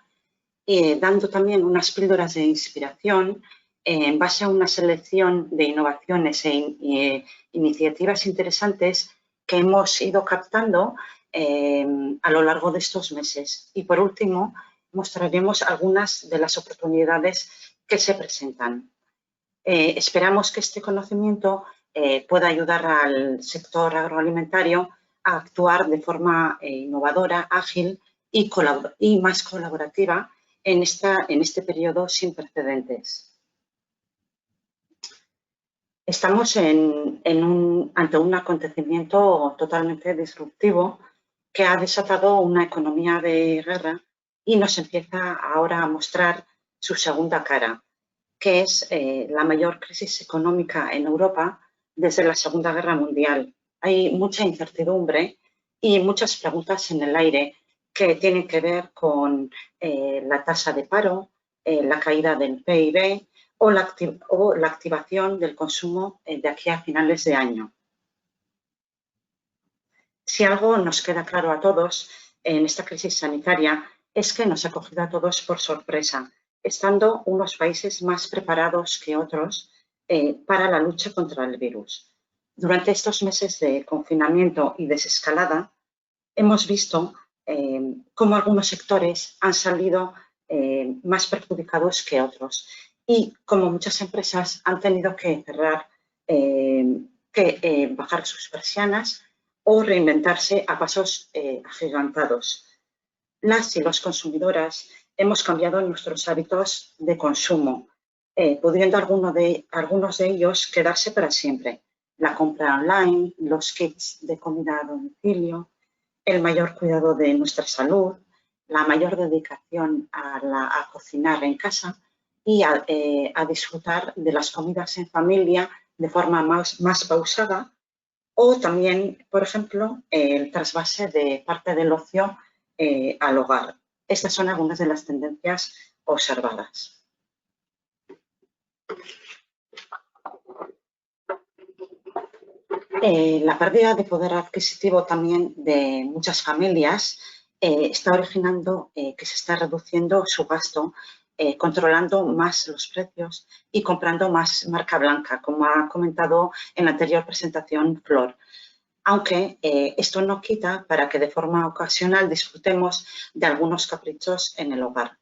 Speaker 3: dando también unas píldoras de inspiración en base a una selección de innovaciones e iniciativas interesantes que hemos ido captando a lo largo de estos meses. Y, por último, mostraremos algunas de las oportunidades que se presentan. Esperamos que este conocimiento pueda ayudar al sector agroalimentario a actuar de forma innovadora, ágil y más colaborativa en este periodo sin precedentes. Estamos ante un acontecimiento totalmente disruptivo que ha desatado una economía de guerra y nos empieza ahora a mostrar su segunda cara, que es la mayor crisis económica en Europa desde la Segunda Guerra Mundial. Hay mucha incertidumbre y muchas preguntas en el aire que tienen que ver con la tasa de paro, la caída del PIB o la activación del consumo de aquí a finales de año. Si algo nos queda claro a todos en esta crisis sanitaria es que nos ha cogido a todos por sorpresa, estando unos países más preparados que otros para la lucha contra el virus. Durante estos meses de confinamiento y desescalada, hemos visto cómo algunos sectores han salido más perjudicados que otros y como muchas empresas han tenido que cerrar, bajar sus persianas o reinventarse a pasos agigantados. Las y los consumidoras hemos cambiado nuestros hábitos de consumo, pudiendo algunos de ellos quedarse para siempre. La compra online, los kits de comida a domicilio, el mayor cuidado de nuestra salud, la mayor dedicación a cocinar en casa y a disfrutar de las comidas en familia de forma más pausada, o también, por ejemplo, el trasvase de parte del ocio al hogar. Estas son algunas de las tendencias observadas. La pérdida de poder adquisitivo también de muchas familias está originando que se está reduciendo su gasto, controlando más los precios y comprando más marca blanca, como ha comentado en la anterior presentación Flor. Aunque esto no quita para que de forma ocasional disfrutemos de algunos caprichos en el hogar.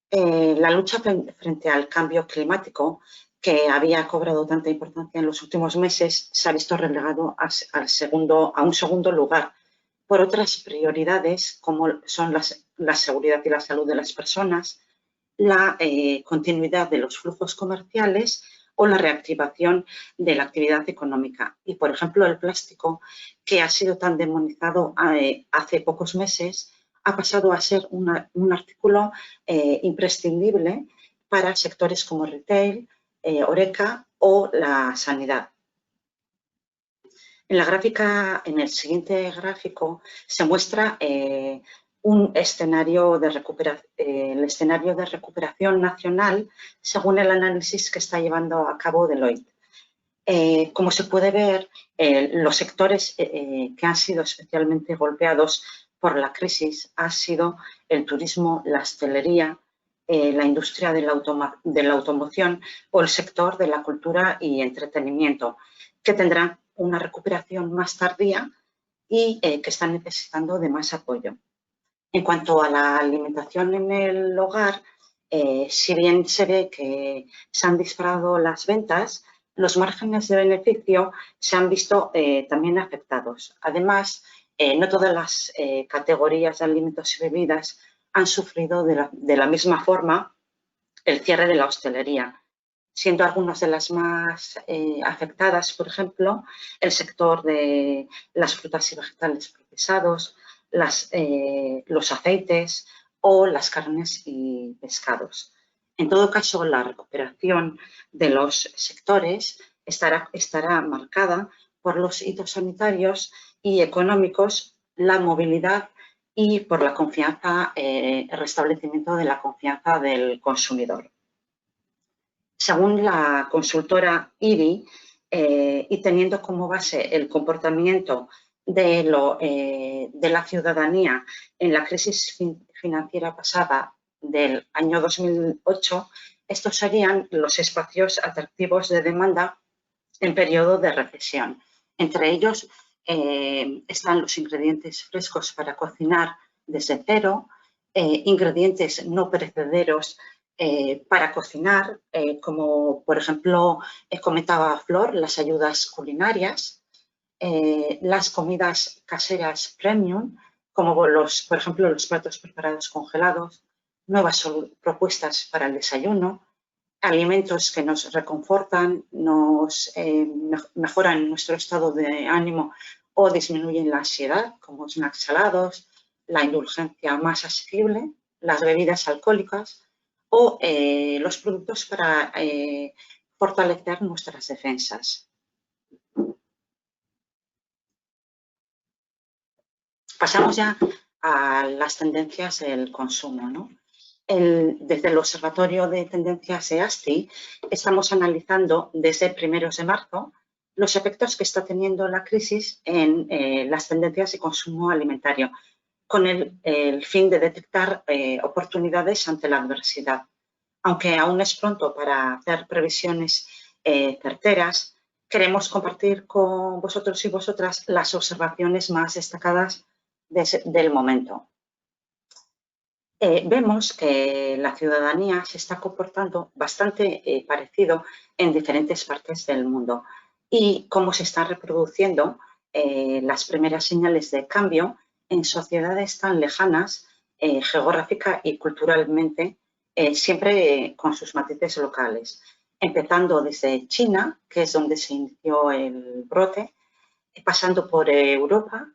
Speaker 3: La lucha frente al cambio climático, que había cobrado tanta importancia en los últimos meses, se ha visto relegado a un segundo lugar por otras prioridades como son la seguridad y la salud de las personas, la continuidad de los flujos comerciales o la reactivación de la actividad económica. Y, por ejemplo, el plástico, que ha sido tan demonizado hace pocos meses, ha pasado a ser un artículo imprescindible para sectores como retail, Horeca o la sanidad. En el siguiente gráfico se muestra un escenario de recuperación nacional según el análisis que está llevando a cabo Deloitte. Como se puede ver, los sectores que han sido especialmente golpeados por la crisis han sido el turismo, la hostelería, la industria de la automoción o el sector de la cultura y entretenimiento, que tendrán una recuperación más tardía y que están necesitando de más apoyo. En cuanto a la alimentación en el hogar, si bien se ve que se han disparado las ventas, los márgenes de beneficio se han visto también afectados. Además, no todas las categorías de alimentos y bebidas han sufrido de la misma forma el cierre de la hostelería, siendo algunas de las más afectadas, por ejemplo, el sector de las frutas y vegetales procesados, los aceites o las carnes y pescados. En todo caso, la recuperación de los sectores estará marcada por los hitos sanitarios y económicos, la movilidad y por la confianza, el restablecimiento de la confianza del consumidor. Según la consultora IBI, y teniendo como base el comportamiento de la ciudadanía en la crisis financiera pasada del año 2008, estos serían los espacios atractivos de demanda en periodo de recesión. Entre ellos están los ingredientes frescos para cocinar desde cero, ingredientes no perecederos para cocinar, como por ejemplo comentaba Flor, las ayudas culinarias, las comidas caseras premium, como por ejemplo los platos preparados congelados, nuevas propuestas para el desayuno, alimentos que nos reconfortan, nos mejoran nuestro estado de ánimo o disminuyen la ansiedad, como snacks salados, la indulgencia más asequible, las bebidas alcohólicas o los productos para fortalecer nuestras defensas. Pasamos ya a las tendencias del consumo, ¿no? Desde el Observatorio de Tendencias EASTI estamos analizando desde primeros de marzo los efectos que está teniendo la crisis en las tendencias de consumo alimentario, con el fin de detectar oportunidades ante la adversidad. Aunque aún es pronto para hacer previsiones certeras, queremos compartir con vosotros y vosotras las observaciones más destacadas del momento. vemos que la ciudadanía se está comportando bastante parecido en diferentes partes del mundo y cómo se están reproduciendo las primeras señales de cambio en sociedades tan lejanas geográfica y culturalmente, siempre con sus matices locales, empezando desde China, que es donde se inició el brote, pasando por Europa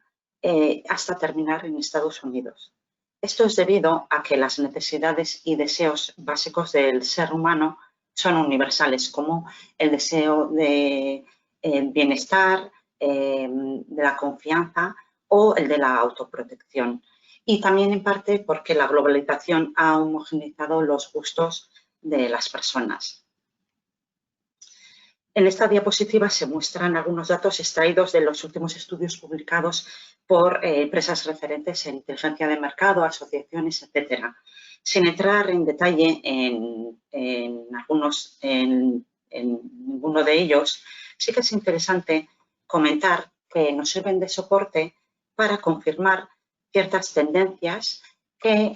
Speaker 3: hasta terminar en Estados Unidos. Esto es debido a que las necesidades y deseos básicos del ser humano son universales, como el deseo de bienestar, de la confianza o el de la autoprotección. Y también en parte porque la globalización ha homogeneizado los gustos de las personas. En esta diapositiva se muestran algunos datos extraídos de los últimos estudios publicados por empresas referentes en inteligencia de mercado, asociaciones, etcétera. Sin entrar en detalle en ninguno de ellos, sí que es interesante comentar que nos sirven de soporte para confirmar ciertas tendencias que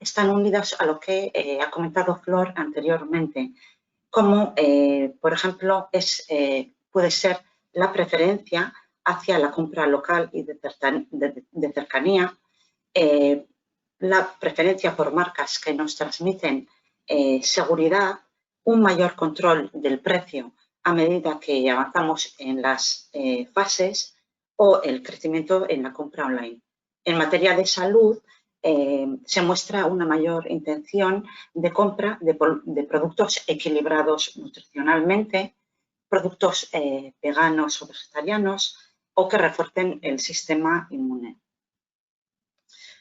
Speaker 3: están unidas a lo que ha comentado Flor anteriormente, como, por ejemplo, puede ser la preferencia hacia la compra local y de cercanía, la preferencia por marcas que nos transmiten seguridad, un mayor control del precio a medida que avanzamos en las fases o el crecimiento en la compra online. En materia de salud, se muestra una mayor intención de compra de productos equilibrados nutricionalmente, productos veganos o vegetarianos o que refuercen el sistema inmune.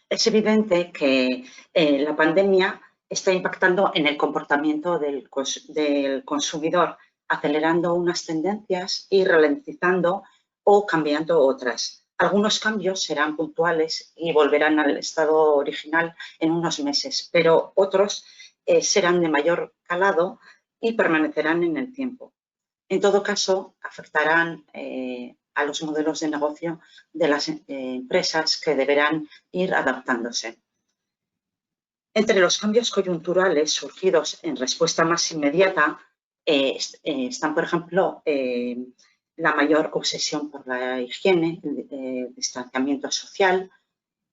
Speaker 3: Es evidente que la pandemia está impactando en el comportamiento del consumidor, acelerando unas tendencias y ralentizando o cambiando otras. Algunos cambios serán puntuales y volverán al estado original en unos meses, pero otros serán de mayor calado y permanecerán en el tiempo. En todo caso, afectarán a los modelos de negocio de las empresas que deberán ir adaptándose. Entre los cambios coyunturales surgidos en respuesta más inmediata están, por ejemplo, la mayor obsesión por la higiene, el distanciamiento social,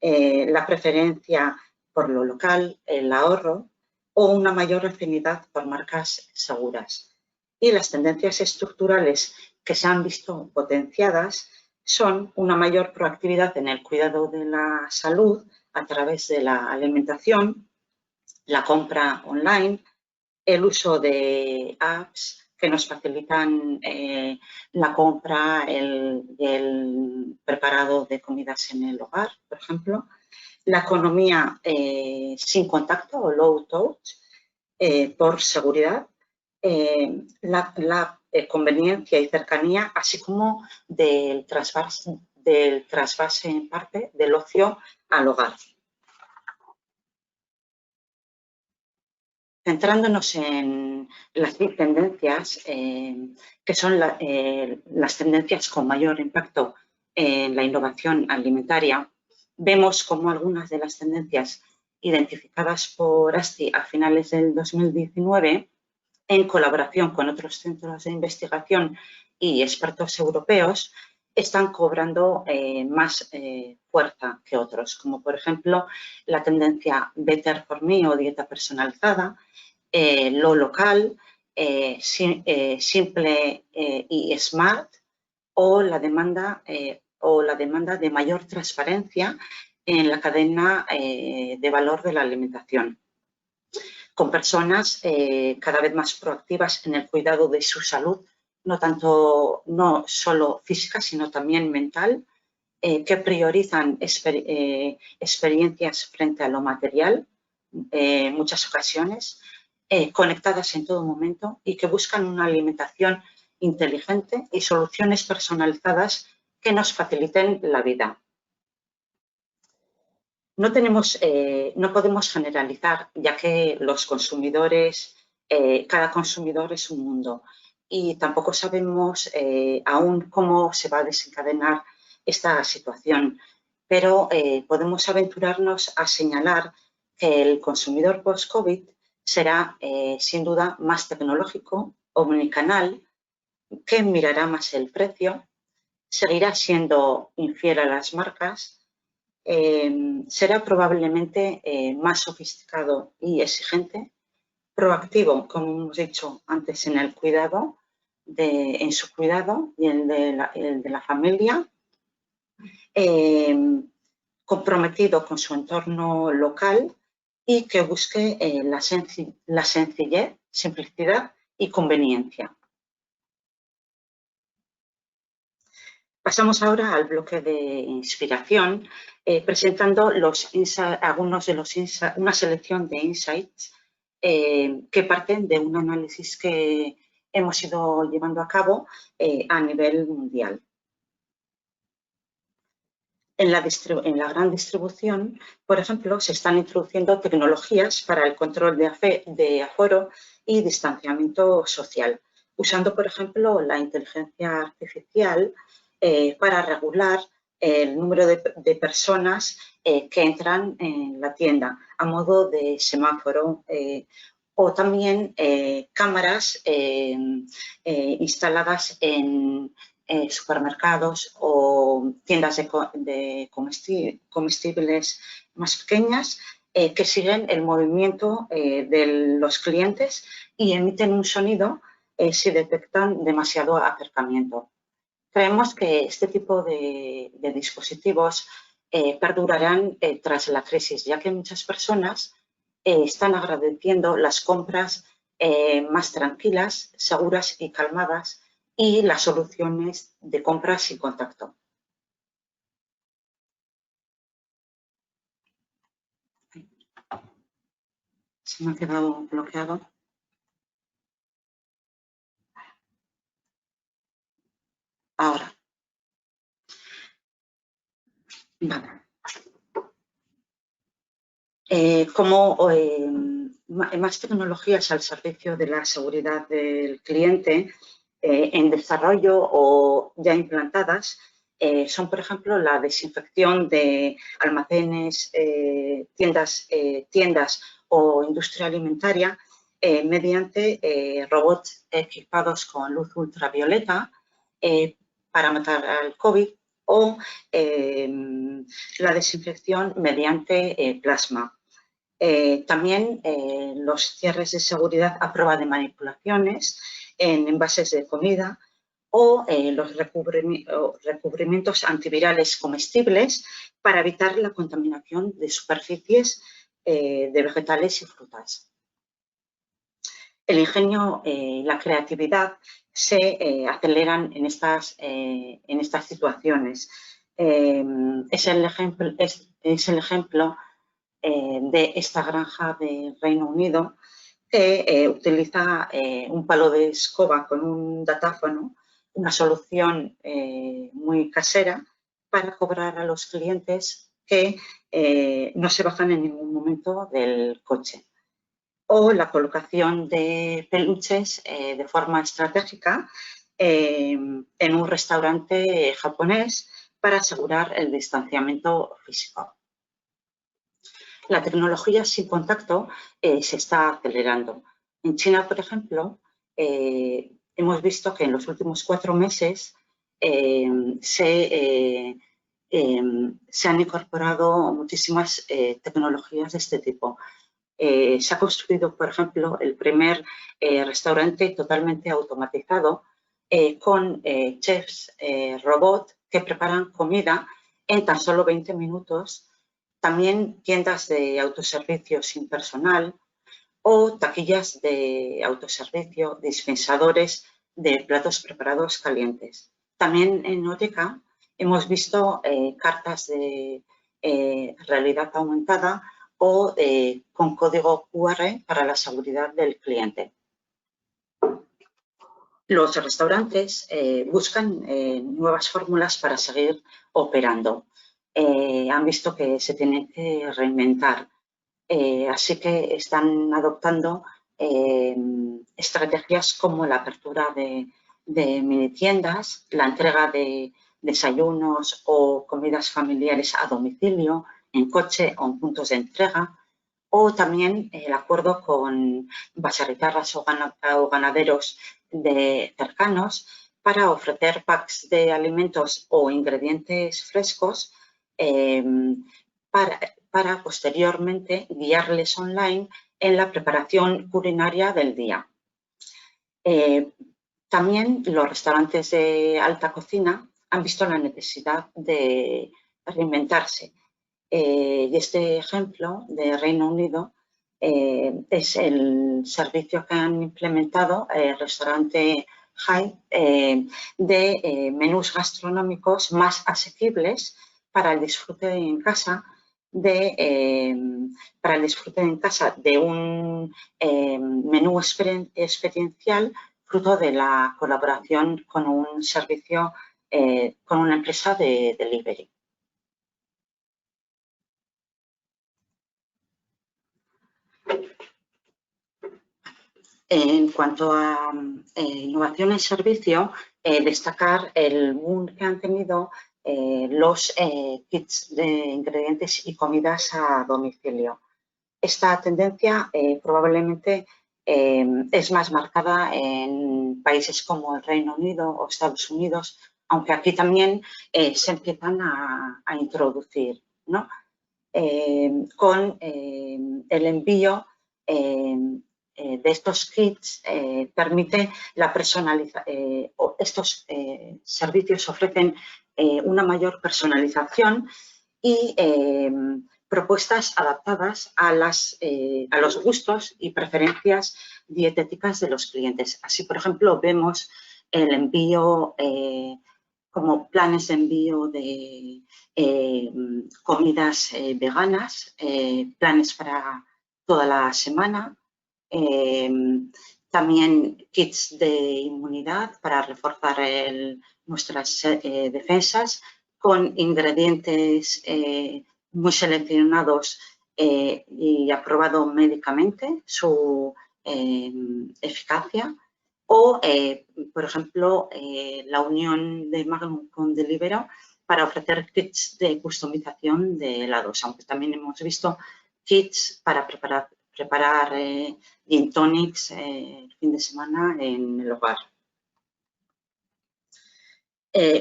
Speaker 3: la preferencia por lo local, el ahorro o una mayor afinidad por marcas seguras. Y las tendencias estructurales que se han visto potenciadas son una mayor proactividad en el cuidado de la salud a través de la alimentación, la compra online, el uso de apps que nos facilitan la compra, el preparado de comidas en el hogar, por ejemplo, la economía sin contacto o low touch por seguridad, la conveniencia y cercanía, así como del trasvase en parte del ocio al hogar. Centrándonos en las tendencias, que son las tendencias con mayor impacto en la innovación alimentaria, vemos como algunas de las tendencias identificadas por ASTI a finales del 2019, en colaboración con otros centros de investigación y expertos europeos, están cobrando más fuerza que otros, como por ejemplo la tendencia Better for Me o dieta personalizada, lo local, simple y smart, o la demanda de mayor transparencia en la cadena de valor de la alimentación, con personas cada vez más proactivas en el cuidado de su salud, no solo física, sino también mental, que priorizan experiencias frente a lo material, en muchas ocasiones, conectadas en todo momento y que buscan una alimentación inteligente y soluciones personalizadas que nos faciliten la vida. No podemos generalizar, ya que los consumidores, cada consumidor es un mundo y tampoco sabemos aún cómo se va a desencadenar esta situación, pero podemos aventurarnos a señalar que el consumidor post-COVID será sin duda más tecnológico, omnicanal, que mirará más el precio, seguirá siendo infiel a las marcas, será probablemente más sofisticado y exigente, proactivo, como hemos dicho antes, en el cuidado, en su cuidado y el de la familia, comprometido con su entorno local y que busque la sencillez, simplicidad y conveniencia. Pasamos ahora al bloque de inspiración, presentando una selección de insights que parten de un análisis que hemos ido llevando a cabo a nivel mundial. En la gran distribución, por ejemplo, se están introduciendo tecnologías para el control de aforo y distanciamiento social, usando, por ejemplo, la inteligencia artificial para regular el número de personas que entran en la tienda a modo de semáforo o también cámaras instaladas en supermercados o tiendas de comestibles más pequeñas que siguen el movimiento de los clientes y emiten un sonido si detectan demasiado acercamiento. Creemos que este tipo de dispositivos perdurarán tras la crisis, ya que muchas personas están agradeciendo las compras más tranquilas, seguras y calmadas y las soluciones de compras sin contacto. Se me ha quedado bloqueado. Ahora. Vale. Como más tecnologías al servicio de la seguridad del cliente en desarrollo o ya implantadas son, por ejemplo, la desinfección de almacenes, tiendas o industria alimentaria mediante robots equipados con luz ultravioleta para matar al COVID o la desinfección mediante plasma. También los cierres de seguridad a prueba de manipulaciones en envases de comida o los recubrimientos antivirales comestibles para evitar la contaminación de superficies de vegetales y frutas. El ingenio y la creatividad se aceleran en estas situaciones. Es el ejemplo de esta granja de Reino Unido que utiliza un palo de escoba con un datáfono, una solución muy casera para cobrar a los clientes que no se bajan en ningún momento del coche. O la colocación de peluches de forma estratégica en un restaurante japonés para asegurar el distanciamiento físico. La tecnología sin contacto se está acelerando. En China, por ejemplo, hemos visto que en los últimos 4 meses se han incorporado muchísimas tecnologías de este tipo. Se ha construido, por ejemplo, el primer restaurante totalmente automatizado con chefs robot que preparan comida en tan solo 20 minutos. También tiendas de autoservicio sin personal o taquillas de autoservicio, dispensadores de platos preparados calientes. También en Oreca hemos visto cartas de realidad aumentada o con código QR para la seguridad del cliente. Los restaurantes buscan nuevas fórmulas para seguir operando. Han visto que se tienen que reinventar, así que están adoptando estrategias como la apertura de mini tiendas, la entrega de desayunos o comidas familiares a domicilio, en coche o en puntos de entrega, o también el acuerdo con baserritarras o ganaderos cercanos para ofrecer packs de alimentos o ingredientes frescos para posteriormente guiarles online en la preparación culinaria del día. También los restaurantes de alta cocina han visto la necesidad de reinventarse. Y este ejemplo de Reino Unido es el servicio que han implementado el restaurante Hyde de menús gastronómicos más asequibles para el disfrute en casa de un menú experiencial fruto de la colaboración con un servicio, con una empresa de delivery. En cuanto a innovación en servicio, destacar el boom que han tenido los kits de ingredientes y comidas a domicilio. Esta tendencia probablemente es más marcada en países como el Reino Unido o Estados Unidos, aunque aquí también se empiezan a introducir, ¿no? Con el envío de estos kits permite la personalización, estos servicios ofrecen una mayor personalización y propuestas adaptadas a los gustos y preferencias dietéticas de los clientes. Así, por ejemplo, vemos el envío como planes de envío de comidas veganas, planes para toda la semana, también kits de inmunidad para reforzar nuestras defensas con ingredientes muy seleccionados y aprobado médicamente su eficacia. O, por ejemplo, la unión de Magnum con Deliveroo para ofrecer kits de customización de helados, aunque también hemos visto kits para preparar gin tonics el fin de semana en el hogar.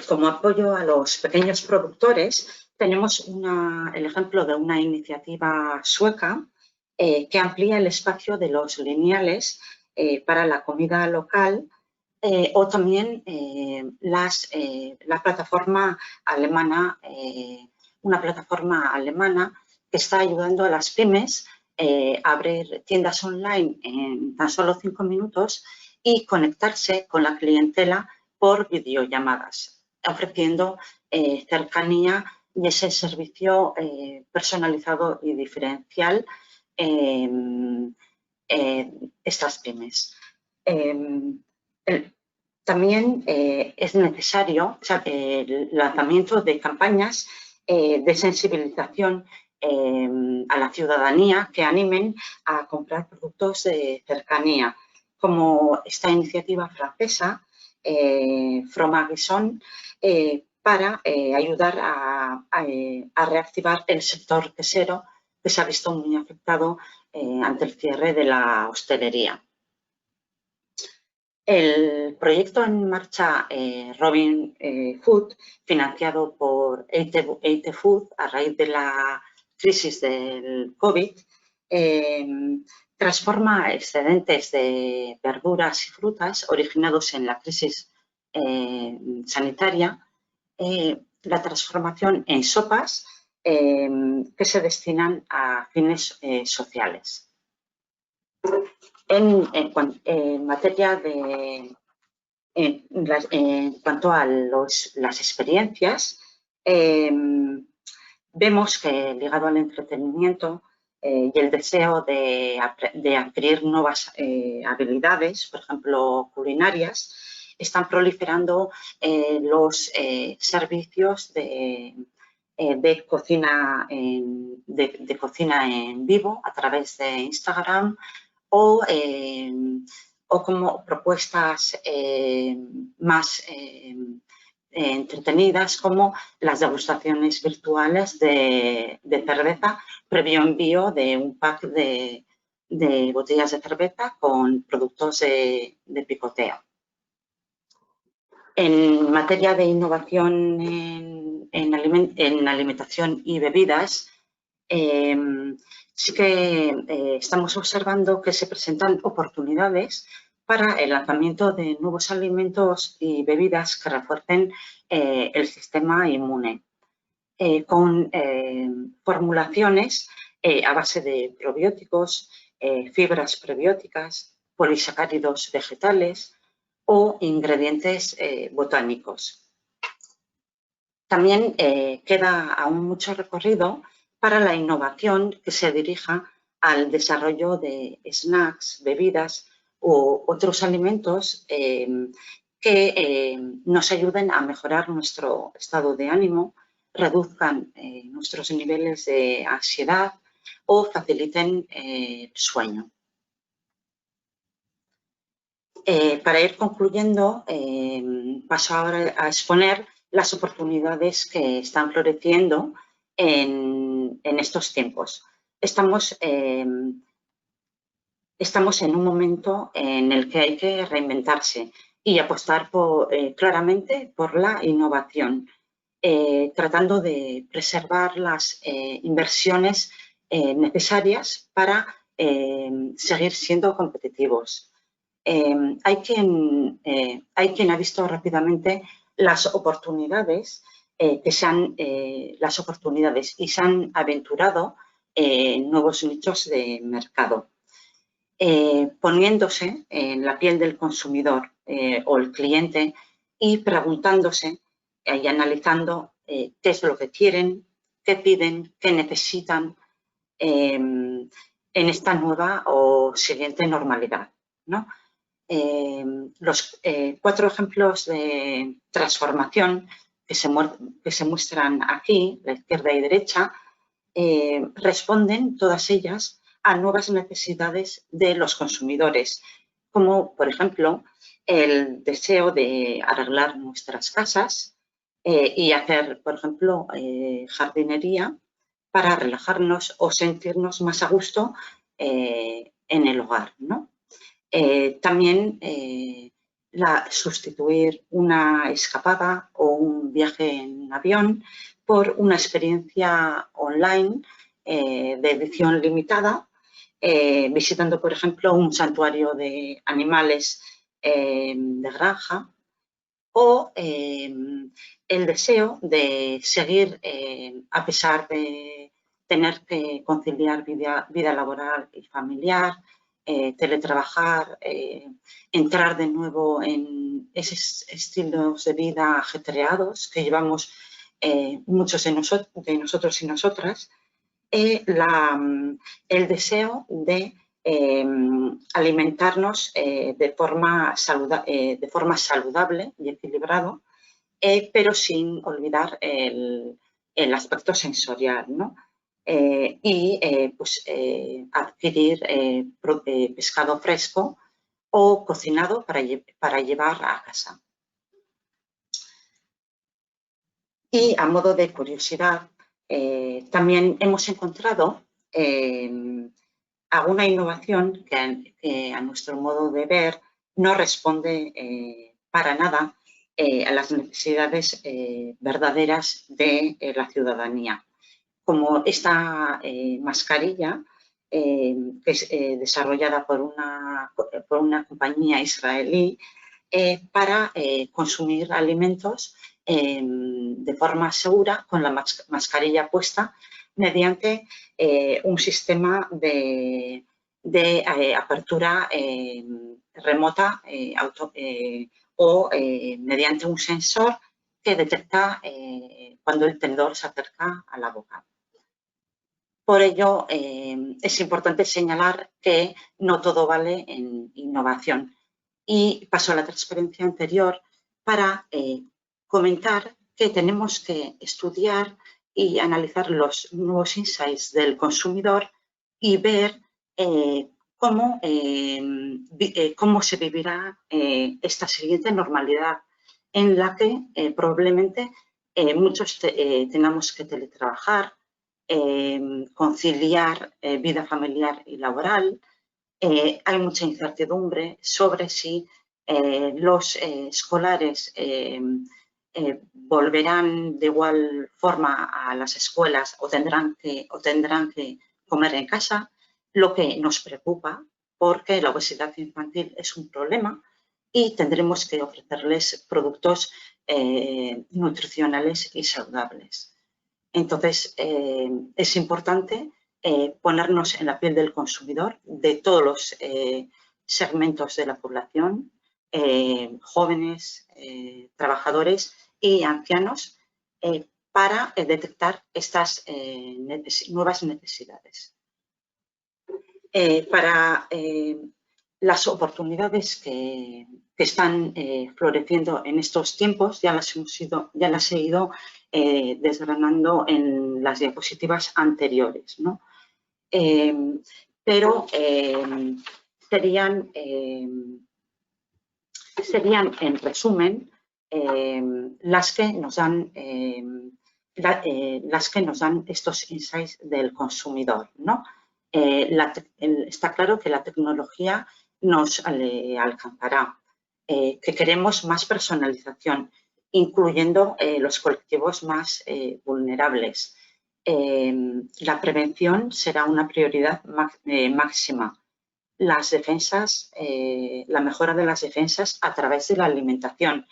Speaker 3: Como apoyo a los pequeños productores, tenemos el ejemplo de una iniciativa sueca que amplía el espacio de los lineales para la comida local o también la plataforma alemana, una plataforma alemana que está ayudando a las pymes a abrir tiendas online en tan solo 5 minutos y conectarse con la clientela por videollamadas, ofreciendo cercanía y ese servicio personalizado y diferencial estas pymes. También es necesario el lanzamiento de campañas de sensibilización a la ciudadanía que animen a comprar productos de cercanía, como esta iniciativa francesa, Fromageson, para ayudar a reactivar el sector quesero que se ha visto muy afectado ante el cierre de la hostelería. El proyecto en marcha Robin Food, financiado por Eite Food a raíz de la crisis del COVID, transforma excedentes de verduras y frutas originados en la crisis sanitaria, la transformación en sopas que se destinan a fines sociales. En materia de, en cuanto a las experiencias, vemos que ligado al entretenimiento y el deseo de adquirir nuevas habilidades, por ejemplo, culinarias, están proliferando los servicios de cocina en vivo a través de Instagram o como propuestas más entretenidas como las degustaciones virtuales de cerveza previo envío de un pack de botellas de cerveza con productos de picoteo. En materia de innovación en alimentación y bebidas, sí que estamos observando que se presentan oportunidades para el lanzamiento de nuevos alimentos y bebidas que refuercen el sistema inmune, con formulaciones a base de probióticos, fibras prebióticas, polisacáridos vegetales o ingredientes botánicos. También queda aún mucho recorrido para la innovación que se dirija al desarrollo de snacks, bebidas u otros alimentos que nos ayuden a mejorar nuestro estado de ánimo, reduzcan nuestros niveles de ansiedad o faciliten el sueño. Para ir concluyendo, paso ahora a exponer las oportunidades que están floreciendo en estos tiempos. Estamos en un momento en el que hay que reinventarse y apostar claramente por la innovación, tratando de preservar las inversiones necesarias para seguir siendo competitivos. Hay quien ha visto rápidamente las oportunidades y se han aventurado en nuevos nichos de mercado, poniéndose en la piel del consumidor o el cliente y preguntándose y analizando qué es lo que quieren, qué piden, qué necesitan en esta nueva o siguiente normalidad, ¿no? Los 4 ejemplos de transformación que se muestran aquí, la izquierda y derecha, responden todas ellas a nuevas necesidades de los consumidores, como por ejemplo el deseo de arreglar nuestras casas y hacer, por ejemplo, jardinería para relajarnos o sentirnos más a gusto en el hogar, ¿no? También sustituir una escapada o un viaje en avión por una experiencia online de edición limitada, visitando, por ejemplo, un santuario de animales de granja, o el deseo de seguir, a pesar de tener que conciliar vida laboral y familiar, teletrabajar, entrar de nuevo en esos estilos de vida ajetreados que llevamos muchos de nosotros y nosotras, el deseo de alimentarnos de forma saludable y equilibrado, pero sin olvidar el aspecto sensorial, ¿no? Adquirir pescado fresco o cocinado para llevar a casa. Y a modo de curiosidad, también hemos encontrado alguna innovación que a nuestro modo de ver no responde para nada a las necesidades verdaderas de la ciudadanía, como esta mascarilla que es desarrollada por una compañía israelí para consumir alimentos de forma segura con la mascarilla puesta mediante un sistema de apertura remota o mediante un sensor que detecta cuando el tenedor se acerca a la boca. Por ello, es importante señalar que no todo vale en innovación. Y paso a la transparencia anterior para comentar que tenemos que estudiar y analizar los nuevos insights del consumidor y ver cómo se vivirá esta siguiente normalidad en la que probablemente muchos tengamos que teletrabajar, conciliar vida familiar y laboral. Hay mucha incertidumbre sobre si los escolares volverán de igual forma a las escuelas o tendrán que comer en casa, lo que nos preocupa porque la obesidad infantil es un problema y tendremos que ofrecerles productos nutricionales y saludables. Entonces, es importante ponernos en la piel del consumidor de todos los segmentos de la población, jóvenes, trabajadores y ancianos, para detectar estas nuevas necesidades. Para las oportunidades que están floreciendo en estos tiempos, ya las he ido desgranando en las diapositivas anteriores, ¿no? Pero serían en resumen las que nos dan estos insights del consumidor, ¿no? Está claro que la tecnología nos alcanzará, que queremos más personalización, incluyendo los colectivos más vulnerables. La prevención será una prioridad máxima. Las defensas, la mejora de las defensas a través de la alimentación.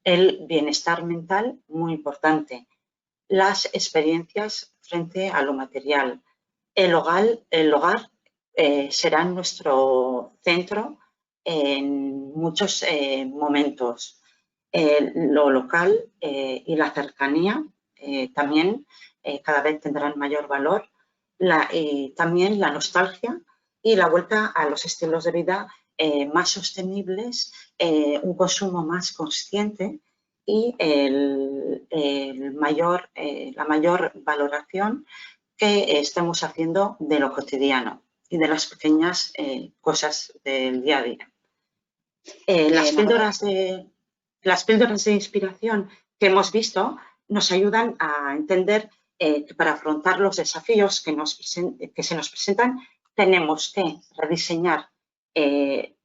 Speaker 3: El bienestar mental, muy importante. Las experiencias frente a lo material. El hogar será nuestro centro en muchos momentos. Lo local y la cercanía también cada vez tendrán mayor valor. También la nostalgia y la vuelta a los estilos de vida más sostenibles, un consumo más consciente y la mayor valoración que estamos haciendo de lo cotidiano y de las pequeñas cosas del día a día. Las píldoras de inspiración que hemos visto nos ayudan a entender que para afrontar los desafíos que se nos presentan tenemos que rediseñar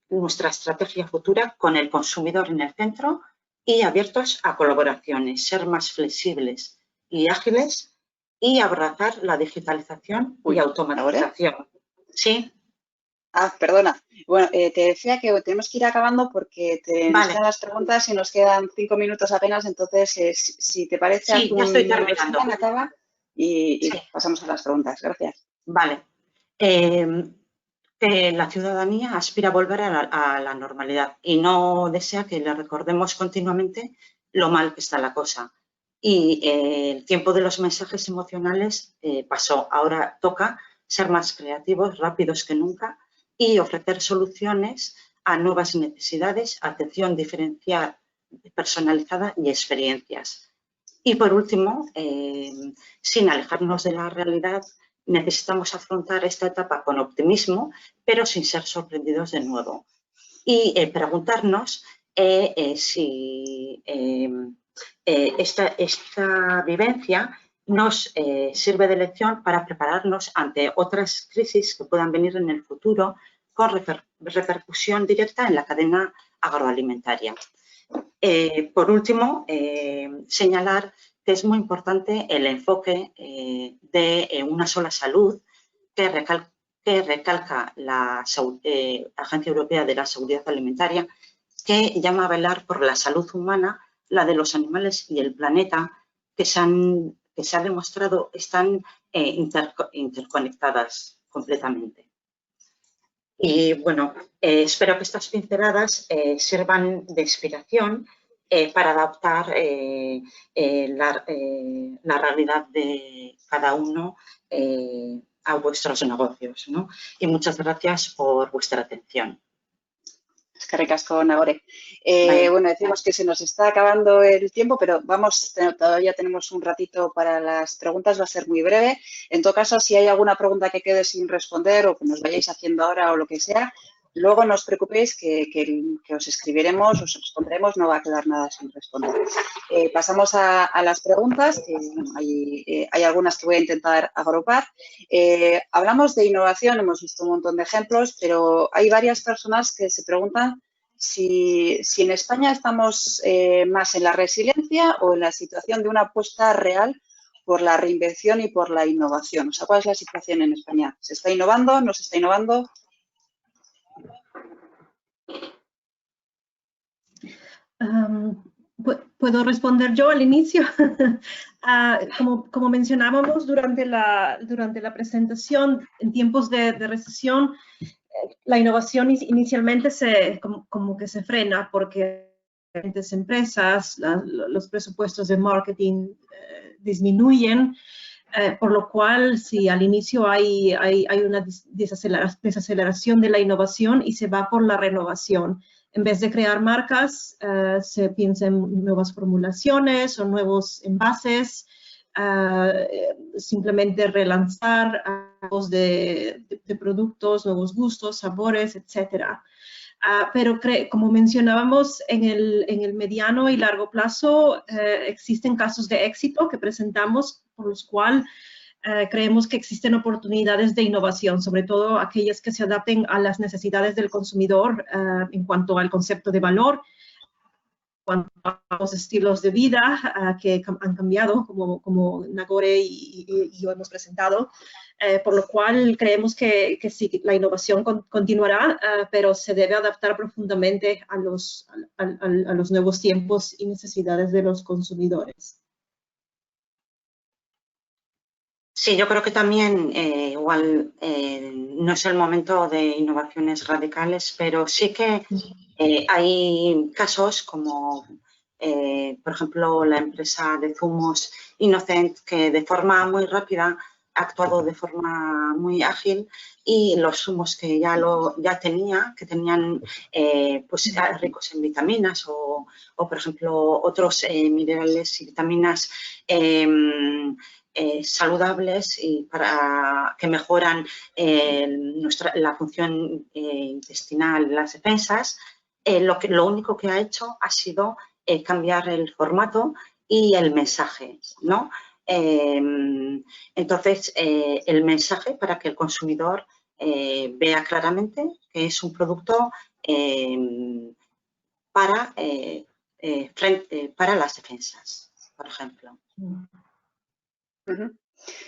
Speaker 3: nuestra estrategia futura con el consumidor en el centro y abiertos a colaboraciones, ser más flexibles y ágiles y abrazar la digitalización y automatización.
Speaker 1: ¿Ahora?
Speaker 3: Sí.
Speaker 1: Ah, perdona. Bueno, te decía que tenemos que ir acabando porque nos quedan las preguntas y nos quedan 5 minutos apenas, entonces si te parece,
Speaker 3: sí, ya estoy terminando.
Speaker 1: Acaba y pasamos a las preguntas. Gracias.
Speaker 3: Vale. La ciudadanía aspira a volver a la normalidad y no desea que le recordemos continuamente lo mal que está la cosa. Y el tiempo de los mensajes emocionales pasó. Ahora toca ser más creativos, rápidos que nunca y ofrecer soluciones a nuevas necesidades, atención diferenciada, personalizada y experiencias. Y por último, sin alejarnos de la realidad, necesitamos afrontar esta etapa con optimismo, pero sin ser sorprendidos de nuevo. Y preguntarnos si esta vivencia nos sirve de lección para prepararnos ante otras crisis que puedan venir en el futuro con repercusión directa en la cadena agroalimentaria. Por último, señalar que es muy importante el enfoque de una sola salud que recalca la Agencia Europea de la Seguridad Alimentaria, que llama a velar por la salud humana, la de los animales y el planeta, que se ha demostrado están interconectadas completamente. Y bueno, espero que estas pinceladas sirvan de inspiración para adaptar la realidad de cada uno a vuestros negocios, ¿no? Y muchas gracias por vuestra atención.
Speaker 1: Eskerrik asko, Nagore. Bueno, decimos que se nos está acabando el tiempo, pero todavía tenemos un ratito para las preguntas, va a ser muy breve. En todo caso, si hay alguna pregunta que quede sin responder o que nos vayáis haciendo ahora o lo que sea, luego no os preocupéis que os escribiremos, os responderemos, no va a quedar nada sin responder. Pasamos a las preguntas, que bueno, hay algunas que voy a intentar agrupar. Hablamos de innovación, hemos visto un montón de ejemplos, pero hay varias personas que se preguntan si en España estamos más en la resiliencia o en la situación de una apuesta real por la reinvención y por la innovación. O sea, ¿cuál es la situación en España? ¿Se está innovando? ¿No se está innovando?
Speaker 2: ¿Puedo responder yo al inicio? Como mencionábamos durante la presentación, en tiempos de recesión, la innovación inicialmente como que se frena porque las empresas, los presupuestos de marketing disminuyen, por lo cual sí, al inicio hay una desaceleración de la innovación y se va por la renovación. En vez de crear marcas, se piensa en nuevas formulaciones o nuevos envases, simplemente relanzar de productos, nuevos gustos, sabores, etc. Pero como mencionábamos, en el mediano y largo plazo existen casos de éxito que presentamos por los cuales creemos que existen oportunidades de innovación, sobre todo aquellas que se adapten a las necesidades del consumidor en cuanto al concepto de valor, en cuanto a los estilos de vida que han cambiado, como Nagore y yo hemos presentado, por lo cual creemos que sí, la innovación continuará, pero se debe adaptar profundamente a los nuevos tiempos y necesidades de los consumidores.
Speaker 3: Sí, yo creo que también igual no es el momento de innovaciones radicales, pero sí que hay casos como, por ejemplo, la empresa de zumos Innocent, que de forma muy rápida ha actuado de forma muy ágil y los zumos que ya tenía, que tenían pues ricos en vitaminas o por ejemplo, otros minerales y vitaminas saludables y para que mejoran la función intestinal, las defensas, lo único que ha hecho ha sido cambiar el formato y el mensaje, ¿no? Entonces, el mensaje para que el consumidor vea claramente que es un producto para las defensas, por ejemplo.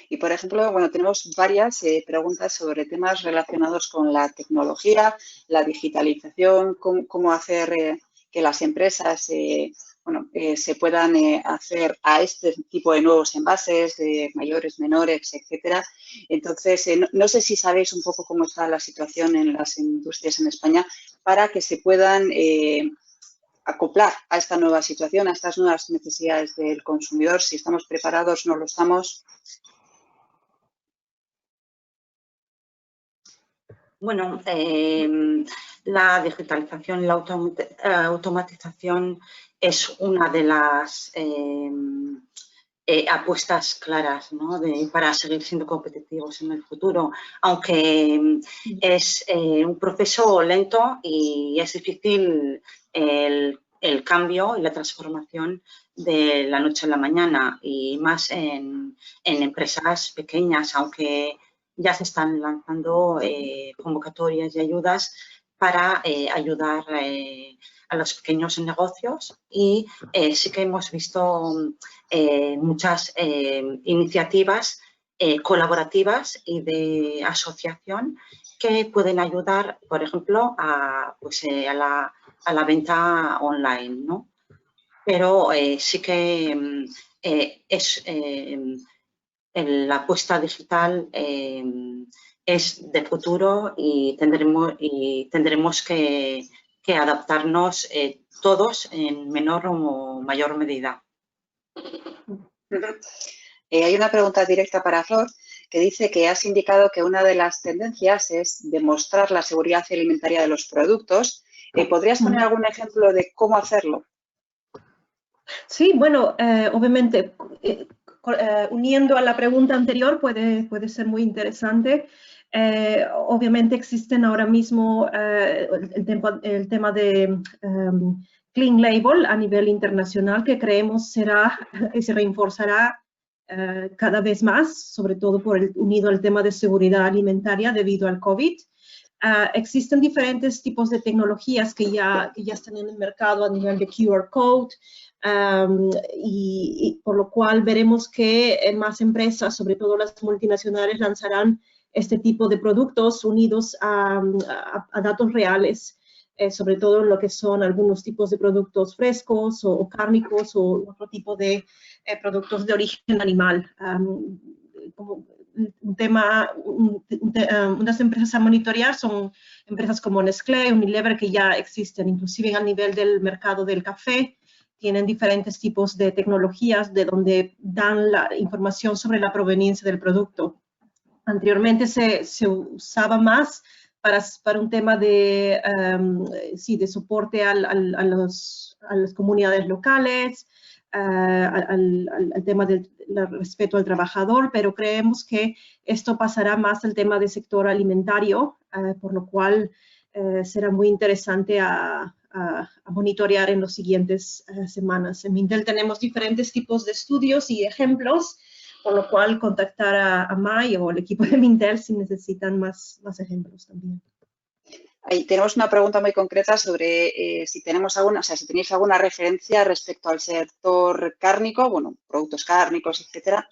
Speaker 1: Y, por ejemplo, bueno, tenemos varias preguntas sobre temas relacionados con la tecnología, la digitalización, cómo hacer que las empresas se puedan hacer a este tipo de nuevos envases, de mayores, menores, etcétera. Entonces, no sé si sabéis un poco cómo está la situación en las industrias en España para que se puedan acoplar a esta nueva situación, a estas nuevas necesidades del consumidor, si estamos preparados, no lo estamos.
Speaker 3: Bueno, la digitalización y la automatización es una de las apuestas claras, ¿no? Para seguir siendo competitivos en el futuro, aunque es un proceso lento y es difícil el cambio y la transformación de la noche a la mañana y más en empresas pequeñas, aunque ya se están lanzando convocatorias y ayudas para ayudar a los pequeños negocios y sí que hemos visto muchas iniciativas colaborativas y de asociación que pueden ayudar, por ejemplo, a la venta online, ¿no? Pero sí que la apuesta digital es de futuro y tendremos que adaptarnos todos en menor o mayor medida.
Speaker 1: Hay una pregunta directa para Flor que dice que has indicado que una de las tendencias es demostrar la seguridad alimentaria de los productos. ¿Podrías poner algún ejemplo de cómo hacerlo?
Speaker 2: Sí, bueno, obviamente, uniendo a la pregunta anterior, puede ser muy interesante. Obviamente existen ahora mismo el tema de Clean Label a nivel internacional, que creemos se reforzará cada vez más, sobre todo unido al tema de seguridad alimentaria debido al COVID. Existen diferentes tipos de tecnologías que ya están en el mercado a nivel de QR Code, y por lo cual veremos que más empresas, sobre todo las multinacionales, lanzarán este tipo de productos unidos a datos reales, sobre todo en lo que son algunos tipos de productos frescos o cárnicos o otro tipo de productos de origen animal. Como un tema, unas empresas a monitorear son empresas como Nestlé, Unilever, que ya existen, inclusive a nivel del mercado del café. Tienen diferentes tipos de tecnologías de donde dan la información sobre la proveniencia del producto. Anteriormente se usaba más para un tema de soporte a las comunidades locales, al tema del respeto al trabajador, pero creemos que esto pasará más al tema del sector alimentario, por lo cual será muy interesante a monitorear en las siguientes semanas. En Mintel tenemos diferentes tipos de estudios y ejemplos, por lo cual contactar a Mai o el equipo de Mintel si necesitan más ejemplos también.
Speaker 1: Ahí tenemos una pregunta muy concreta sobre si tenemos si tenéis alguna referencia respecto al sector cárnico, bueno, productos cárnicos, etcétera.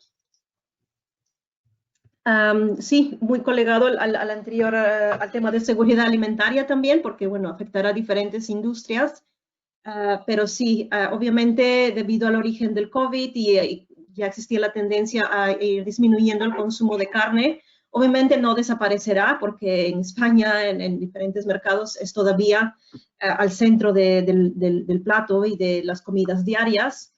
Speaker 2: Sí, muy colegado al anterior, al tema de seguridad alimentaria también, porque, bueno, afectará a diferentes industrias. Pero sí, obviamente, debido al origen del COVID y ya existía la tendencia a ir disminuyendo el consumo de carne, obviamente no desaparecerá porque en España, en diferentes mercados, es todavía al centro del plato y de las comidas diarias,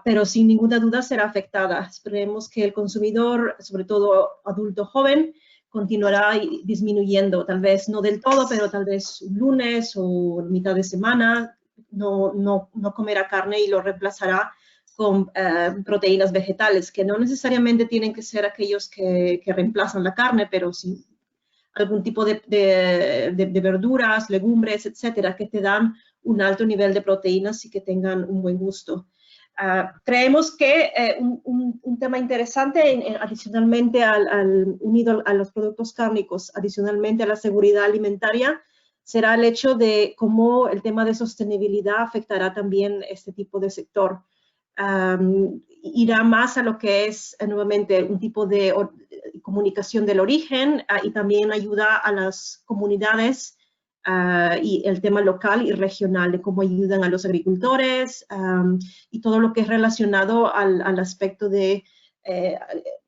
Speaker 2: pero sin ninguna duda será afectada. Esperemos que el consumidor, sobre todo adulto joven, continuará disminuyendo, tal vez no del todo, pero tal vez un lunes o mitad de semana, no comerá carne y lo reemplazará con proteínas vegetales, que no necesariamente tienen que ser aquellos que reemplazan la carne, pero sí algún tipo de verduras, legumbres, etcétera, que te dan un alto nivel de proteínas y que tengan un buen gusto. Creemos que un tema interesante, adicionalmente unido a los productos cárnicos, adicionalmente a la seguridad alimentaria, será el hecho de cómo el tema de sostenibilidad afectará también este tipo de sector. Irá más a lo que es nuevamente un tipo de comunicación del origen y también ayuda a las comunidades y el tema local y regional de cómo ayudan a los agricultores y todo lo que es relacionado al aspecto de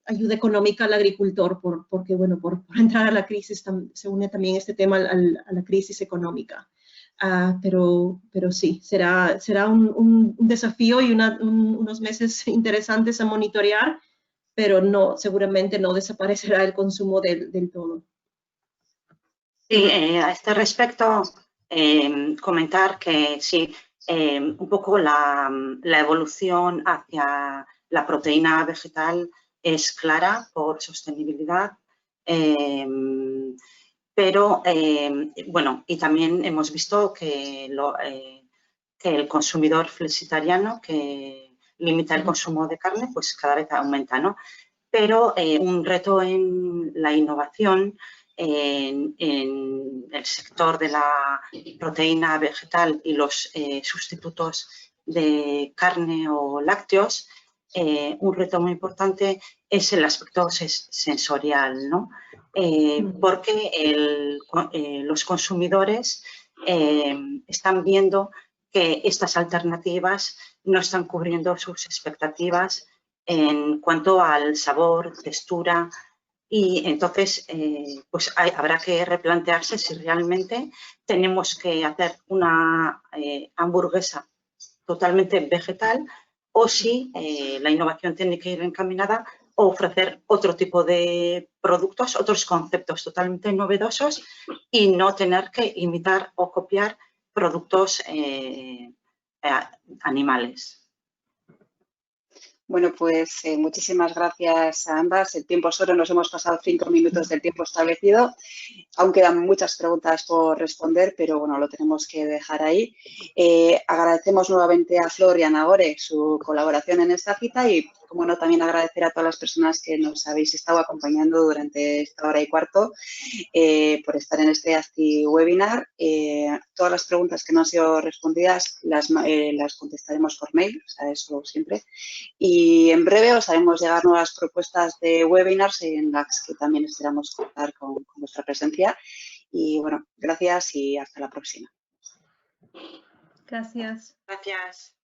Speaker 2: ayuda económica al agricultor, porque, bueno, por entrar a la crisis se une también este tema a la crisis económica. Pero sí, será un desafío y unos meses interesantes a monitorear, pero seguramente no desaparecerá el consumo del todo.
Speaker 3: Sí, a este respecto, comentar que sí, un poco la evolución hacia la proteína vegetal es clara por sostenibilidad, pero, bueno, y también hemos visto que el consumidor flexitariano que limita el consumo de carne, pues cada vez aumenta, ¿no? Pero un reto en la innovación en el sector de la proteína vegetal y los sustitutos de carne o lácteos, un reto muy importante es el aspecto sensorial, ¿no? Porque los consumidores están viendo que estas alternativas no están cubriendo sus expectativas en cuanto al sabor, textura, y entonces pues habrá que replantearse si realmente tenemos que hacer una hamburguesa totalmente vegetal o si la innovación tiene que ir encaminada a ofrecer otro tipo de productos, otros conceptos totalmente novedosos y no tener que imitar o copiar productos animales.
Speaker 1: Bueno, pues muchísimas gracias a ambas. El tiempo es oro, nos hemos pasado 5 minutos del tiempo establecido. Aún quedan muchas preguntas por responder, pero bueno, lo tenemos que dejar ahí. Agradecemos nuevamente a Flor y a Nagore su colaboración en esta cita y, como no, también agradecer a todas las personas que nos habéis estado acompañando durante esta hora y cuarto por estar en este ASTI webinar. Todas las preguntas que no han sido respondidas las contestaremos por mail, o sea, eso siempre. Y en breve os haremos llegar nuevas propuestas de webinars en las que también esperamos contar con vuestra presencia. Y bueno, gracias y hasta la próxima.
Speaker 2: Gracias.
Speaker 3: Gracias.